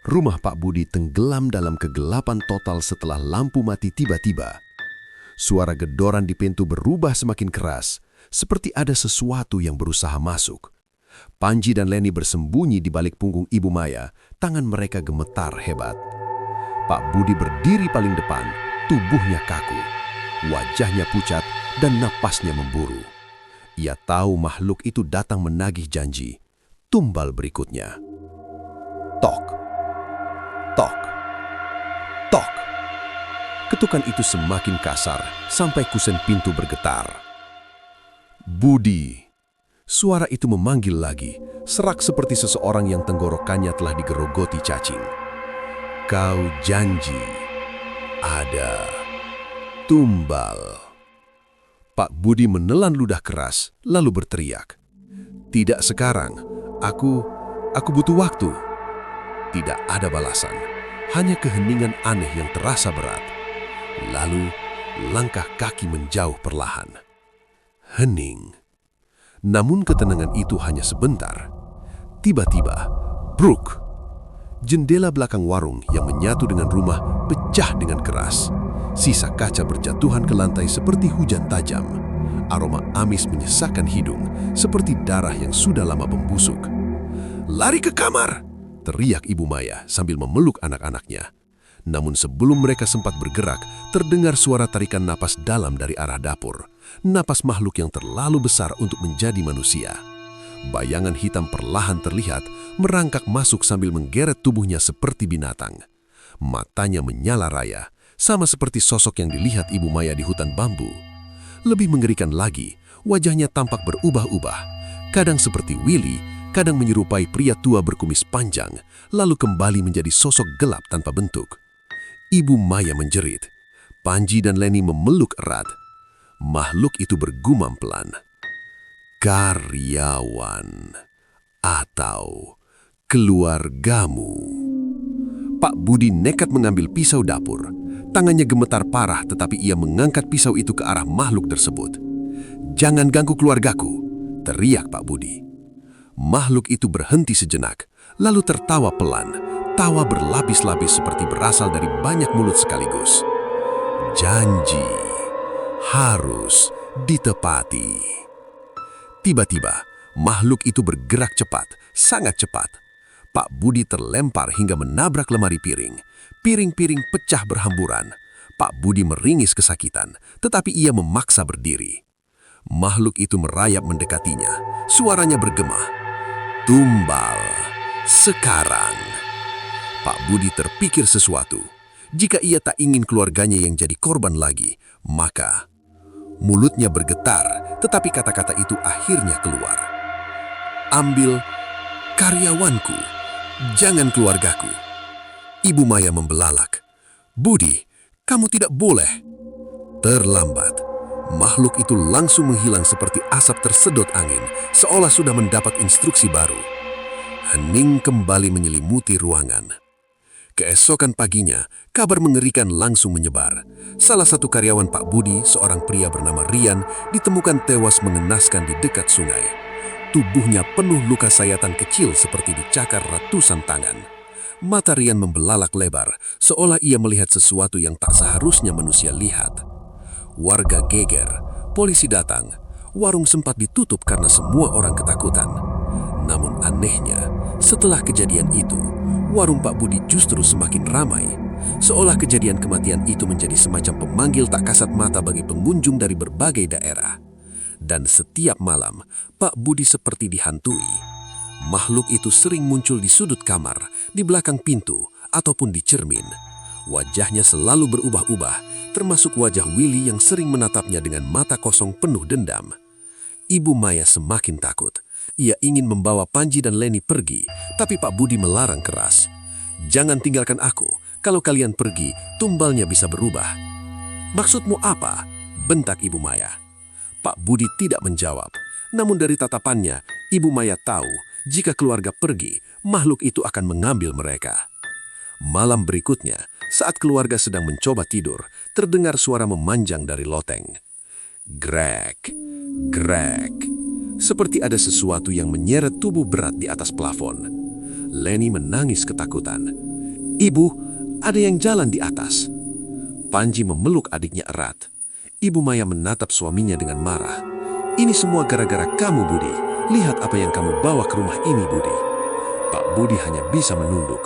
Rumah Pak Budi tenggelam dalam kegelapan total setelah lampu mati tiba-tiba. Suara gedoran di pintu berubah semakin keras, seperti ada sesuatu yang berusaha masuk. Panji dan Leni bersembunyi di balik punggung Ibu Maya, tangan mereka gemetar hebat. Pak Budi berdiri paling depan, tubuhnya kaku. Wajahnya pucat dan napasnya memburu. Ia tahu makhluk itu datang menagih janji. Tumbal berikutnya. Tok. Tok, tok. Ketukan itu semakin kasar sampai kusen pintu bergetar. Budi. Suara itu memanggil lagi, serak seperti seseorang yang tenggorokannya telah digerogoti cacing. Kau janji. Ada. Tumbal. Pak Budi menelan ludah keras, lalu berteriak. Tidak sekarang. Aku butuh waktu. Tidak ada balasan, hanya keheningan aneh yang terasa berat. Lalu, langkah kaki menjauh perlahan. Hening. Namun ketenangan itu hanya sebentar. Tiba-tiba, bruk. Jendela belakang warung yang menyatu dengan rumah pecah dengan keras. Sisa kaca berjatuhan ke lantai seperti hujan tajam. Aroma amis menyesakkan hidung, seperti darah yang sudah lama membusuk. Lari ke kamar! Teriak Ibu Maya sambil memeluk anak-anaknya. Namun sebelum mereka sempat bergerak, terdengar suara tarikan napas dalam dari arah dapur. Napas makhluk yang terlalu besar untuk menjadi manusia. Bayangan hitam perlahan terlihat, merangkak masuk sambil menggeret tubuhnya seperti binatang. Matanya menyala raya, sama seperti sosok yang dilihat Ibu Maya di hutan bambu. Lebih mengerikan lagi, wajahnya tampak berubah-ubah. Kadang seperti Willy, kadang menyerupai pria tua berkumis panjang, lalu kembali menjadi sosok gelap tanpa bentuk. Ibu Maya menjerit. Panji dan Leni memeluk erat. Makhluk itu bergumam pelan. Karyawan atau keluargamu. Pak Budi nekat mengambil pisau dapur. Tangannya gemetar parah tetapi ia mengangkat pisau itu ke arah makhluk tersebut. "Jangan ganggu keluargaku," teriak Pak Budi. Makhluk itu berhenti sejenak, lalu tertawa pelan. Tawa berlapis-lapis seperti berasal dari banyak mulut sekaligus. Janji harus ditepati. Tiba-tiba, makhluk itu bergerak cepat, sangat cepat. Pak Budi terlempar hingga menabrak lemari piring. Piring-piring pecah berhamburan. Pak Budi meringis kesakitan, tetapi ia memaksa berdiri. Makhluk itu merayap mendekatinya. Suaranya bergema, "Tumbal sekarang." Pak Budi terpikir sesuatu. Jika ia tak ingin keluarganya yang jadi korban lagi, maka mulutnya bergetar, tetapi kata-kata itu akhirnya keluar. "Ambil karyawanku, jangan keluargaku." Ibu Maya membelalak. "Budi, kamu tidak boleh." Terlambat. Makhluk itu langsung menghilang seperti asap tersedot angin, seolah sudah mendapat instruksi baru. Hening kembali menyelimuti ruangan. Keesokan paginya, kabar mengerikan langsung menyebar. Salah satu karyawan Pak Budi, seorang pria bernama Rian, ditemukan tewas mengenaskan di dekat sungai. Tubuhnya penuh luka sayatan kecil seperti dicakar ratusan tangan. Mata Rian membelalak lebar, seolah ia melihat sesuatu yang tak seharusnya manusia lihat. Warga geger, polisi datang, warung sempat ditutup karena semua orang ketakutan. Namun anehnya, setelah kejadian itu, warung Pak Budi justru semakin ramai. Seolah kejadian kematian itu menjadi semacam pemanggil tak kasat mata bagi pengunjung dari berbagai daerah. Dan setiap malam, Pak Budi seperti dihantui. Makhluk itu sering muncul di sudut kamar, di belakang pintu, ataupun di cermin. Wajahnya selalu berubah-ubah, termasuk wajah Willy yang sering menatapnya dengan mata kosong penuh dendam. Ibu Maya semakin takut. Ia ingin membawa Panji dan Leni pergi, tapi Pak Budi melarang keras. "Jangan tinggalkan aku. Kalau kalian pergi, tumbalnya bisa berubah." "Maksudmu apa?" bentak Ibu Maya. Pak Budi tidak menjawab. Namun dari tatapannya, Ibu Maya tahu jika keluarga pergi, makhluk itu akan mengambil mereka. Malam berikutnya, saat keluarga sedang mencoba tidur, terdengar suara memanjang dari loteng. Grek, grek. Seperti ada sesuatu yang menyeret tubuh berat di atas plafon. Leni menangis ketakutan. "Ibu, ada yang jalan di atas." Panji memeluk adiknya erat. Ibu Maya menatap suaminya dengan marah. "Ini semua gara-gara kamu, Budi. Lihat apa yang kamu bawa ke rumah ini, Budi." Pak Budi hanya bisa menunduk.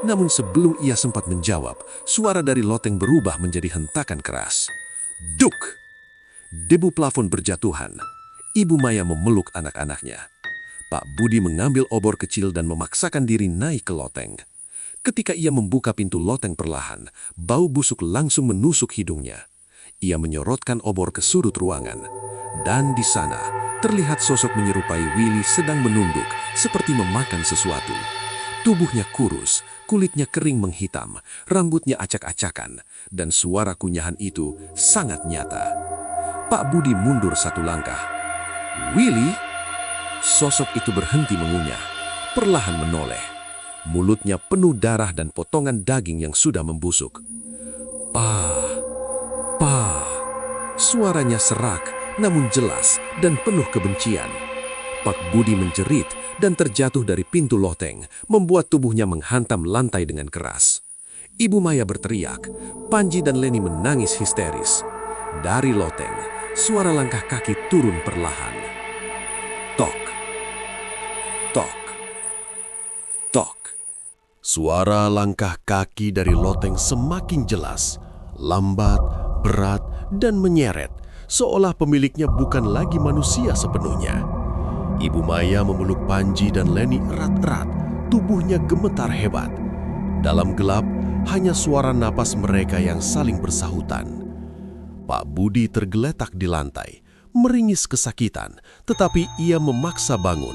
Namun sebelum ia sempat menjawab, suara dari loteng berubah menjadi hentakan keras. Duk! Debu plafon berjatuhan. Ibu Maya memeluk anak-anaknya. Pak Budi mengambil obor kecil dan memaksakan diri naik ke loteng. Ketika ia membuka pintu loteng perlahan, bau busuk langsung menusuk hidungnya. Ia menyorotkan obor ke sudut ruangan. Dan di sana, terlihat sosok menyerupai Willy sedang menunduk, seperti memakan sesuatu. Tubuhnya kurus, kulitnya kering menghitam, rambutnya acak-acakan, dan suara kunyahan itu sangat nyata. Pak Budi mundur satu langkah. "Willy?" Sosok itu berhenti mengunyah, perlahan menoleh. Mulutnya penuh darah dan potongan daging yang sudah membusuk. "Pa, pa." Suaranya serak, namun jelas dan penuh kebencian. Pak Budi menjerit dan terjatuh dari pintu loteng, membuat tubuhnya menghantam lantai dengan keras. Ibu Maya berteriak, Panji dan Leni menangis histeris. Dari loteng, suara langkah kaki turun perlahan. Tok, tok, tok. Suara langkah kaki dari loteng semakin jelas, lambat, berat, dan menyeret, seolah pemiliknya bukan lagi manusia sepenuhnya. Ibu Maya memeluk Panji dan Leni erat-erat, tubuhnya gemetar hebat. Dalam gelap, hanya suara napas mereka yang saling bersahutan. Pak Budi tergeletak di lantai, meringis kesakitan, tetapi ia memaksa bangun.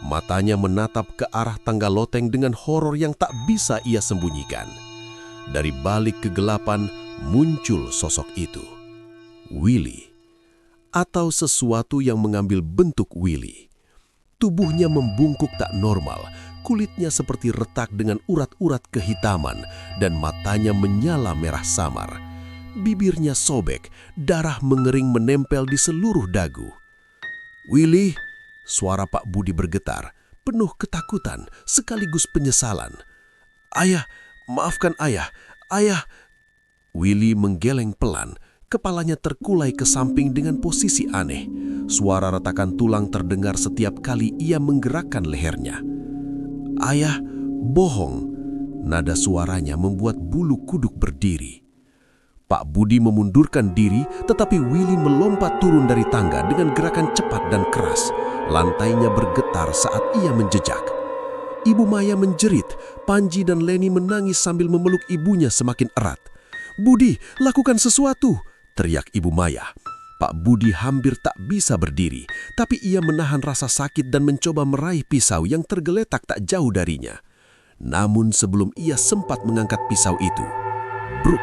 Matanya menatap ke arah tangga loteng dengan horor yang tak bisa ia sembunyikan. Dari balik kegelapan muncul sosok itu. Willy, atau sesuatu yang mengambil bentuk Willy. Tubuhnya membungkuk tak normal, kulitnya seperti retak dengan urat-urat kehitaman, dan matanya menyala merah samar. Bibirnya sobek, darah mengering menempel di seluruh dagu. "Willy," suara Pak Budi bergetar, penuh ketakutan sekaligus penyesalan. "Ayah, maafkan ayah, ayah." Willy menggeleng pelan, kepalanya terkulai ke samping dengan posisi aneh. Suara retakan tulang terdengar setiap kali ia menggerakkan lehernya. "Ayah, bohong." Nada suaranya membuat bulu kuduk berdiri. Pak Budi memundurkan diri, tetapi Willy melompat turun dari tangga dengan gerakan cepat dan keras. Lantainya bergetar saat ia menjejak. Ibu Maya menjerit, Panji dan Leni menangis sambil memeluk ibunya semakin erat. "Budi, lakukan sesuatu!" teriak Ibu Maya. Pak Budi hampir tak bisa berdiri, tapi ia menahan rasa sakit dan mencoba meraih pisau yang tergeletak tak jauh darinya. Namun sebelum ia sempat mengangkat pisau itu, bruk!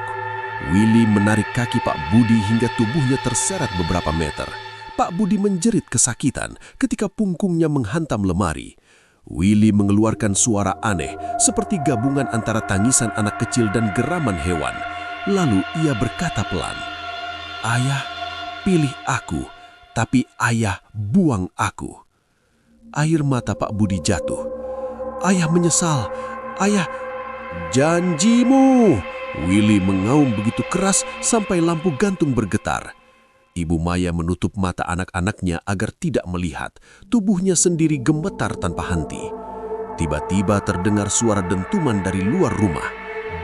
Willy menarik kaki Pak Budi hingga tubuhnya terseret beberapa meter. Pak Budi menjerit kesakitan ketika pungkungnya menghantam lemari. Willy mengeluarkan suara aneh seperti gabungan antara tangisan anak kecil dan geraman hewan. Lalu ia berkata pelan, "Ayah, pilih aku, tapi ayah buang aku." Air mata Pak Budi jatuh. "Ayah menyesal, ayah." "Janjimu!" Willy mengaum begitu keras sampai lampu gantung bergetar. Ibu Maya menutup mata anak-anaknya agar tidak melihat. Tubuhnya sendiri gemetar tanpa henti. Tiba-tiba terdengar suara dentuman dari luar rumah.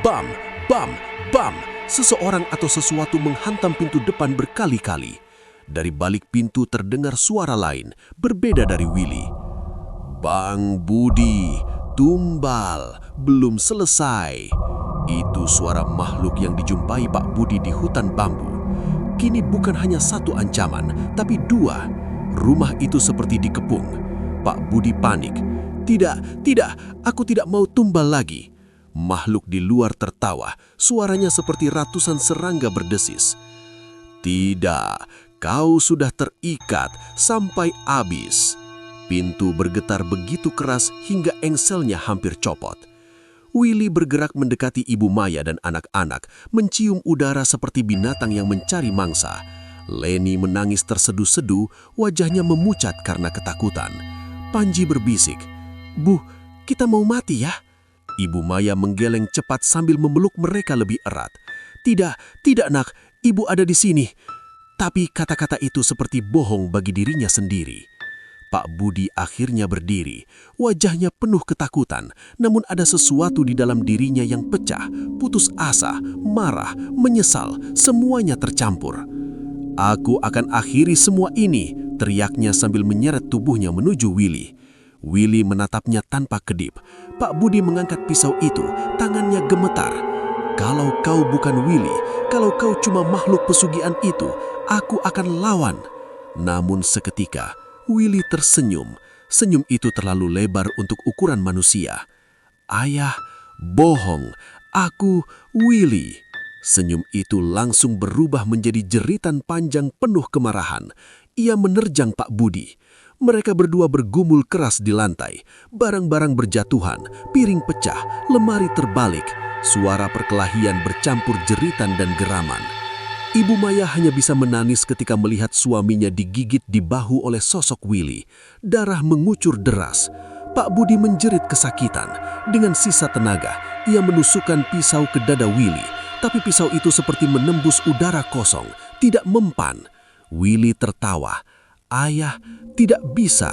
Bam, bam, bam. Seseorang atau sesuatu menghantam pintu depan berkali-kali. Dari balik pintu terdengar suara lain, berbeda dari Willy. "Bang Budi, tumbal, belum selesai." Itu suara makhluk yang dijumpai Pak Budi di hutan bambu. Kini bukan hanya satu ancaman, tapi dua. Rumah itu seperti dikepung. Pak Budi panik. Tidak, aku tidak mau tumbal lagi." Makhluk di luar tertawa, suaranya seperti ratusan serangga berdesis. "Tidak, kau sudah terikat sampai habis." Pintu bergetar begitu keras hingga engselnya hampir copot. Willy bergerak mendekati Ibu Maya dan anak-anak, mencium udara seperti binatang yang mencari mangsa. Leni menangis terseduh-seduh, wajahnya memucat karena ketakutan. Panji berbisik, "Bu, kita mau mati ya?" Ibu Maya menggeleng cepat sambil memeluk mereka lebih erat. Tidak nak, Ibu ada di sini." Tapi kata-kata itu seperti bohong bagi dirinya sendiri. Pak Budi akhirnya berdiri, wajahnya penuh ketakutan, namun ada sesuatu di dalam dirinya yang pecah, putus asa, marah, menyesal, semuanya tercampur. "Aku akan akhiri semua ini," teriaknya sambil menyeret tubuhnya menuju Willy. Willy menatapnya tanpa kedip. Pak Budi mengangkat pisau itu, tangannya gemetar. "Kalau kau bukan Willy, kalau kau cuma makhluk pesugihan itu, aku akan lawan." Namun seketika, Willy tersenyum. Senyum itu terlalu lebar untuk ukuran manusia. "Ayah, bohong. Aku Willy." Senyum itu langsung berubah menjadi jeritan panjang penuh kemarahan. Ia menerjang Pak Budi. Mereka berdua bergumul keras di lantai. Barang-barang berjatuhan, piring pecah, lemari terbalik. Suara perkelahian bercampur jeritan dan geraman. Ibu Maya hanya bisa menangis ketika melihat suaminya digigit di bahu oleh sosok Willy. Darah mengucur deras. Pak Budi menjerit kesakitan. Dengan sisa tenaga, ia menusukkan pisau ke dada Willy. Tapi pisau itu seperti menembus udara kosong, tidak mempan. Willy tertawa. "Ayah, tidak bisa."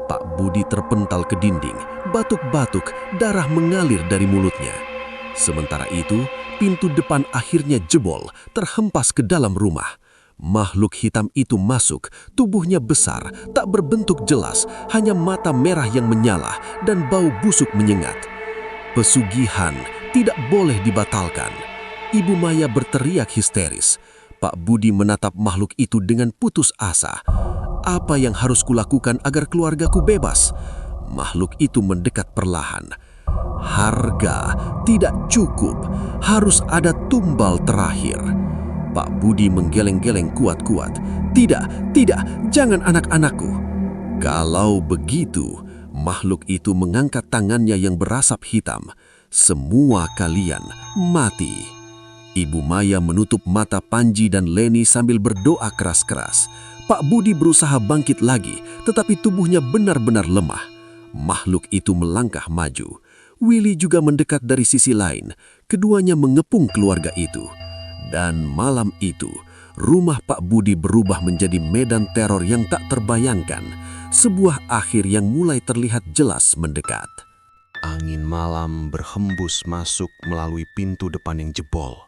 Pak Budi terpental ke dinding, batuk-batuk, darah mengalir dari mulutnya. Sementara itu, pintu depan akhirnya jebol, terhempas ke dalam rumah. Makhluk hitam itu masuk, tubuhnya besar, tak berbentuk jelas, hanya mata merah yang menyala dan bau busuk menyengat. Pesugihan tidak boleh dibatalkan. Ibu Maya berteriak histeris. Pak Budi menatap makhluk itu dengan putus asa. "Apa yang harus kulakukan agar keluargaku bebas?" Makhluk itu mendekat perlahan. "Harga tidak cukup, harus ada tumbal terakhir." Pak Budi menggeleng-geleng kuat-kuat. Tidak, jangan anak-anakku." Kalau begitu, makhluk itu mengangkat tangannya yang berasap hitam. "Semua kalian mati." Ibu Maya menutup mata Panji dan Leni sambil berdoa keras-keras. Pak Budi berusaha bangkit lagi, tetapi tubuhnya benar-benar lemah. Makhluk itu melangkah maju. Willy juga mendekat dari sisi lain. Keduanya mengepung keluarga itu. Dan malam itu, rumah Pak Budi berubah menjadi medan teror yang tak terbayangkan. Sebuah akhir yang mulai terlihat jelas mendekat. Angin malam berhembus masuk melalui pintu depan yang jebol,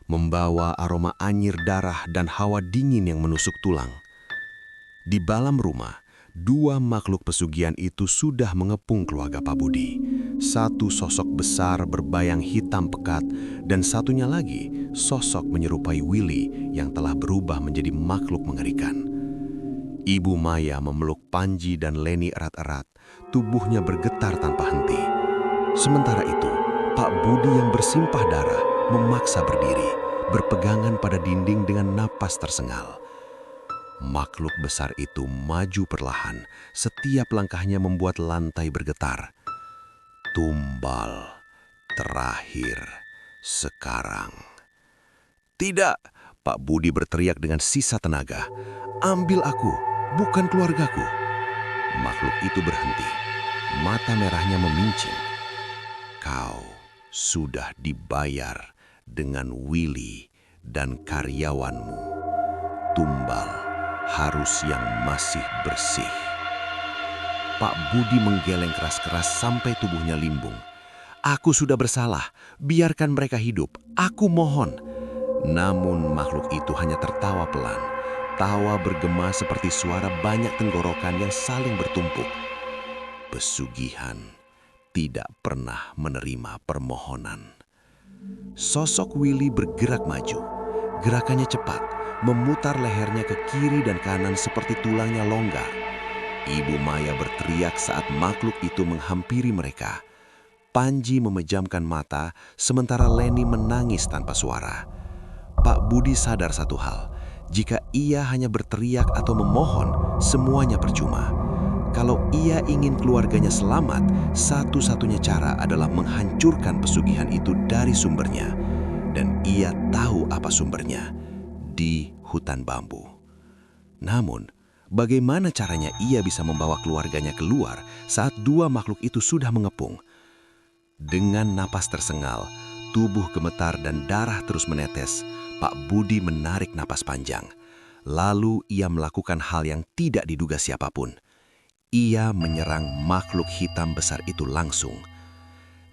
membawa aroma anyir darah dan hawa dingin yang menusuk tulang. Di dalam rumah, dua makhluk pesugihan itu sudah mengepung keluarga Pak Budi. Satu sosok besar berbayang hitam pekat, dan satunya lagi sosok menyerupai Willy yang telah berubah menjadi makhluk mengerikan. Ibu Maya memeluk Panji dan Leni erat-erat, tubuhnya bergetar tanpa henti. Sementara itu, Pak Budi yang bersimpah darah memaksa berdiri, berpegangan pada dinding dengan napas tersengal. Makhluk besar itu maju perlahan, setiap langkahnya membuat lantai bergetar. Tumbal, terakhir, sekarang. Tidak, Pak Budi berteriak dengan sisa tenaga. Ambil aku, bukan keluargaku. Makhluk itu berhenti, mata merahnya memincing. Kau sudah dibayar dengan Willy dan karyawanmu. Tumbal harus yang masih bersih. Pak Budi menggeleng keras-keras sampai tubuhnya limbung. Aku sudah bersalah, biarkan mereka hidup, aku mohon. Namun makhluk itu hanya tertawa pelan. Tawa bergema seperti suara banyak tenggorokan yang saling bertumpuk. Pesugihan tidak pernah menerima permohonan. Sosok Willy bergerak maju. Gerakannya cepat, memutar lehernya ke kiri dan kanan seperti tulangnya longgar. Ibu Maya berteriak saat makhluk itu menghampiri mereka. Panji memejamkan mata, sementara Leni menangis tanpa suara. Pak Budi sadar satu hal, jika ia hanya berteriak atau memohon, semuanya percuma. Kalau ia ingin keluarganya selamat, satu-satunya cara adalah menghancurkan pesugihan itu dari sumbernya. Dan ia tahu apa sumbernya, di hutan bambu. Namun, bagaimana caranya ia bisa membawa keluarganya keluar saat dua makhluk itu sudah mengepung? Dengan napas tersengal, tubuh gemetar dan darah terus menetes, Pak Budi menarik napas panjang. Lalu ia melakukan hal yang tidak diduga siapapun. Ia menyerang makhluk hitam besar itu langsung.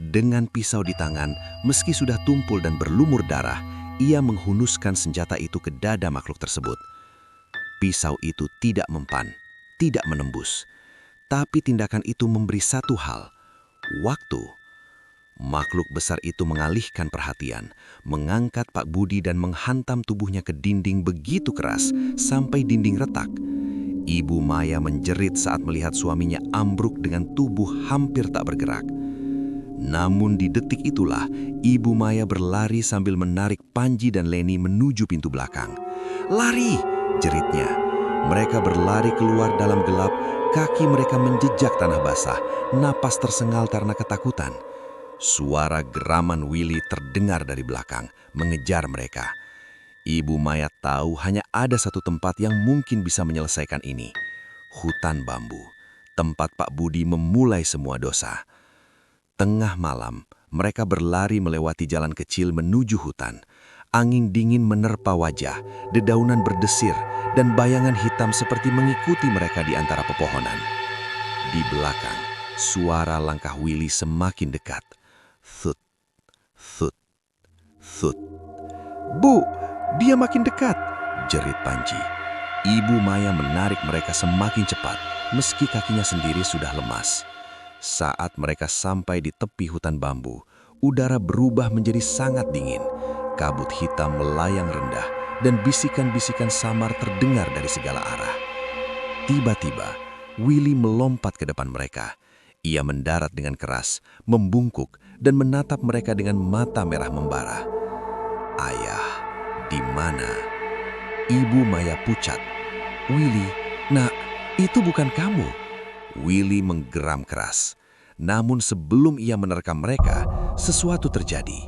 Dengan pisau di tangan, meski sudah tumpul dan berlumur darah, ia menghunuskan senjata itu ke dada makhluk tersebut. Pisau itu tidak mempan, tidak menembus. Tapi tindakan itu memberi satu hal, waktu. Makhluk besar itu mengalihkan perhatian, mengangkat Pak Budi dan menghantam tubuhnya ke dinding begitu keras sampai dinding retak. Ibu Maya menjerit saat melihat suaminya ambruk dengan tubuh hampir tak bergerak. Namun di detik itulah, Ibu Maya berlari sambil menarik Panji dan Leni menuju pintu belakang. "Lari!" jeritnya. Mereka berlari keluar dalam gelap, kaki mereka menjejak tanah basah, napas tersengal karena ketakutan. Suara geraman Willy terdengar dari belakang, mengejar mereka. Ibu Maya tahu hanya ada satu tempat yang mungkin bisa menyelesaikan ini. Hutan bambu, tempat Pak Budi memulai semua dosa. Tengah malam, mereka berlari melewati jalan kecil menuju hutan. Angin dingin menerpa wajah, dedaunan berdesir, dan bayangan hitam seperti mengikuti mereka di antara pepohonan. Di belakang, suara langkah Willy semakin dekat. Thut, thut, thut. "Bu! Dia makin dekat," jerit Panji. Ibu Maya menarik mereka semakin cepat, meski kakinya sendiri sudah lemas. Saat mereka sampai di tepi hutan bambu, udara berubah menjadi sangat dingin. Kabut hitam melayang rendah, dan bisikan-bisikan samar terdengar dari segala arah. Tiba-tiba, Willy melompat ke depan mereka. Ia mendarat dengan keras, membungkuk, dan menatap mereka dengan mata merah membara. "Ayah, di mana?" Ibu Maya pucat. "Willy, nak, itu bukan kamu." Willy menggeram keras. Namun sebelum ia menerkam mereka, sesuatu terjadi.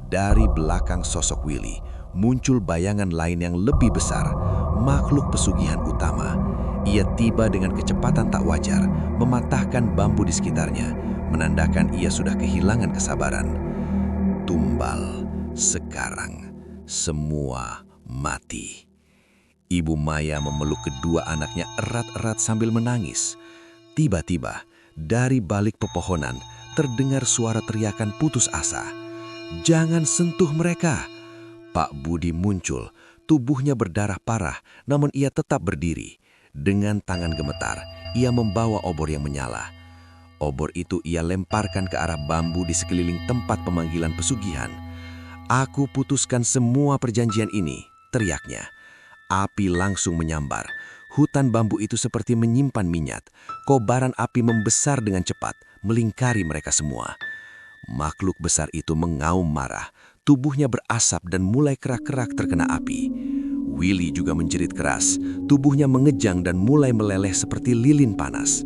Dari belakang sosok Willy, muncul bayangan lain yang lebih besar, makhluk pesugihan utama. Ia tiba dengan kecepatan tak wajar, mematahkan bambu di sekitarnya, menandakan ia sudah kehilangan kesabaran. Tumbal, sekarang semua mati. Ibu Maya memeluk kedua anaknya erat-erat sambil menangis. Tiba-tiba, dari balik pepohonan, terdengar suara teriakan putus asa. "Jangan sentuh mereka!" Pak Budi muncul, tubuhnya berdarah parah, namun ia tetap berdiri. Dengan tangan gemetar, ia membawa obor yang menyala. Obor itu ia lemparkan ke arah bambu di sekeliling tempat pemanggilan pesugihan. "Aku putuskan semua perjanjian ini," teriaknya. Api langsung menyambar. Hutan bambu itu seperti menyimpan minyak. Kobaran api membesar dengan cepat, melingkari mereka semua. Makhluk besar itu mengaum marah. Tubuhnya berasap dan mulai kerak-kerak terkena api. Willy juga menjerit keras. Tubuhnya mengejang dan mulai meleleh seperti lilin panas.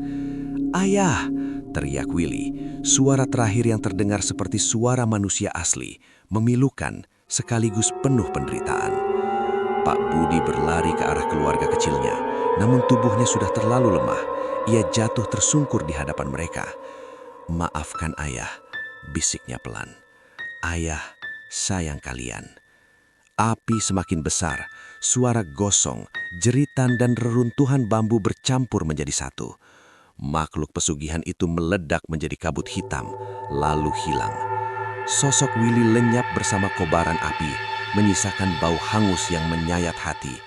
"Ayah!" teriak Willy. Suara terakhir yang terdengar seperti suara manusia asli, memilukan sekaligus penuh penderitaan. Pak Budi berlari ke arah keluarga kecilnya, namun tubuhnya sudah terlalu lemah. Ia jatuh tersungkur di hadapan mereka. "Maafkan ayah," bisiknya pelan. "Ayah, sayang kalian." Api semakin besar, suara gosong, jeritan dan reruntuhan bambu bercampur menjadi satu. Makhluk pesugihan itu meledak menjadi kabut hitam, lalu hilang. Sosok Willy lenyap bersama kobaran api, menyisakan bau hangus yang menyayat hati.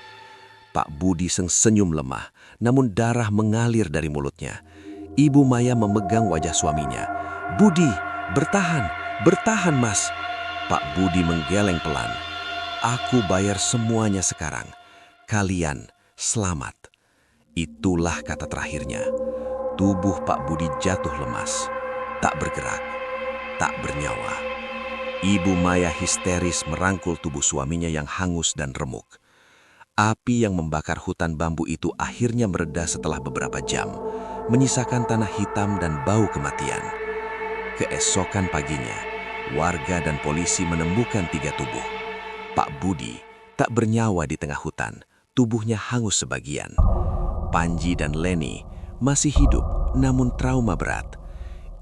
Pak Budi senyum lemah, namun darah mengalir dari mulutnya. Ibu Maya memegang wajah suaminya. "Budi, bertahan, bertahan Mas." Pak Budi menggeleng pelan. "Aku bayar semuanya sekarang. Kalian selamat." Itulah kata terakhirnya. Tubuh Pak Budi jatuh lemas, tak bergerak, tak bernyawa. Ibu Maya histeris merangkul tubuh suaminya yang hangus dan remuk. Api yang membakar hutan bambu itu akhirnya mereda setelah beberapa jam, menyisakan tanah hitam dan bau kematian. Keesokan paginya, warga dan polisi menemukan 3 tubuh. Pak Budi tak bernyawa di tengah hutan, tubuhnya hangus sebagian. Panji dan Leni masih hidup namun trauma berat.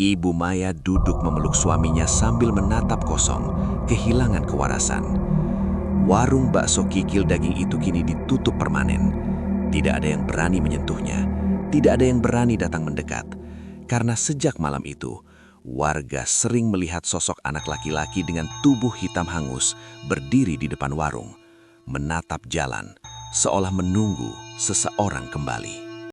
Ibu Maya duduk memeluk suaminya sambil menatap kosong, kehilangan kewarasan. Warung bakso kikil daging itu kini ditutup permanen. Tidak ada yang berani menyentuhnya, tidak ada yang berani datang mendekat. Karena sejak malam itu, warga sering melihat sosok anak laki-laki dengan tubuh hitam hangus berdiri di depan warung, menatap jalan, seolah menunggu seseorang kembali.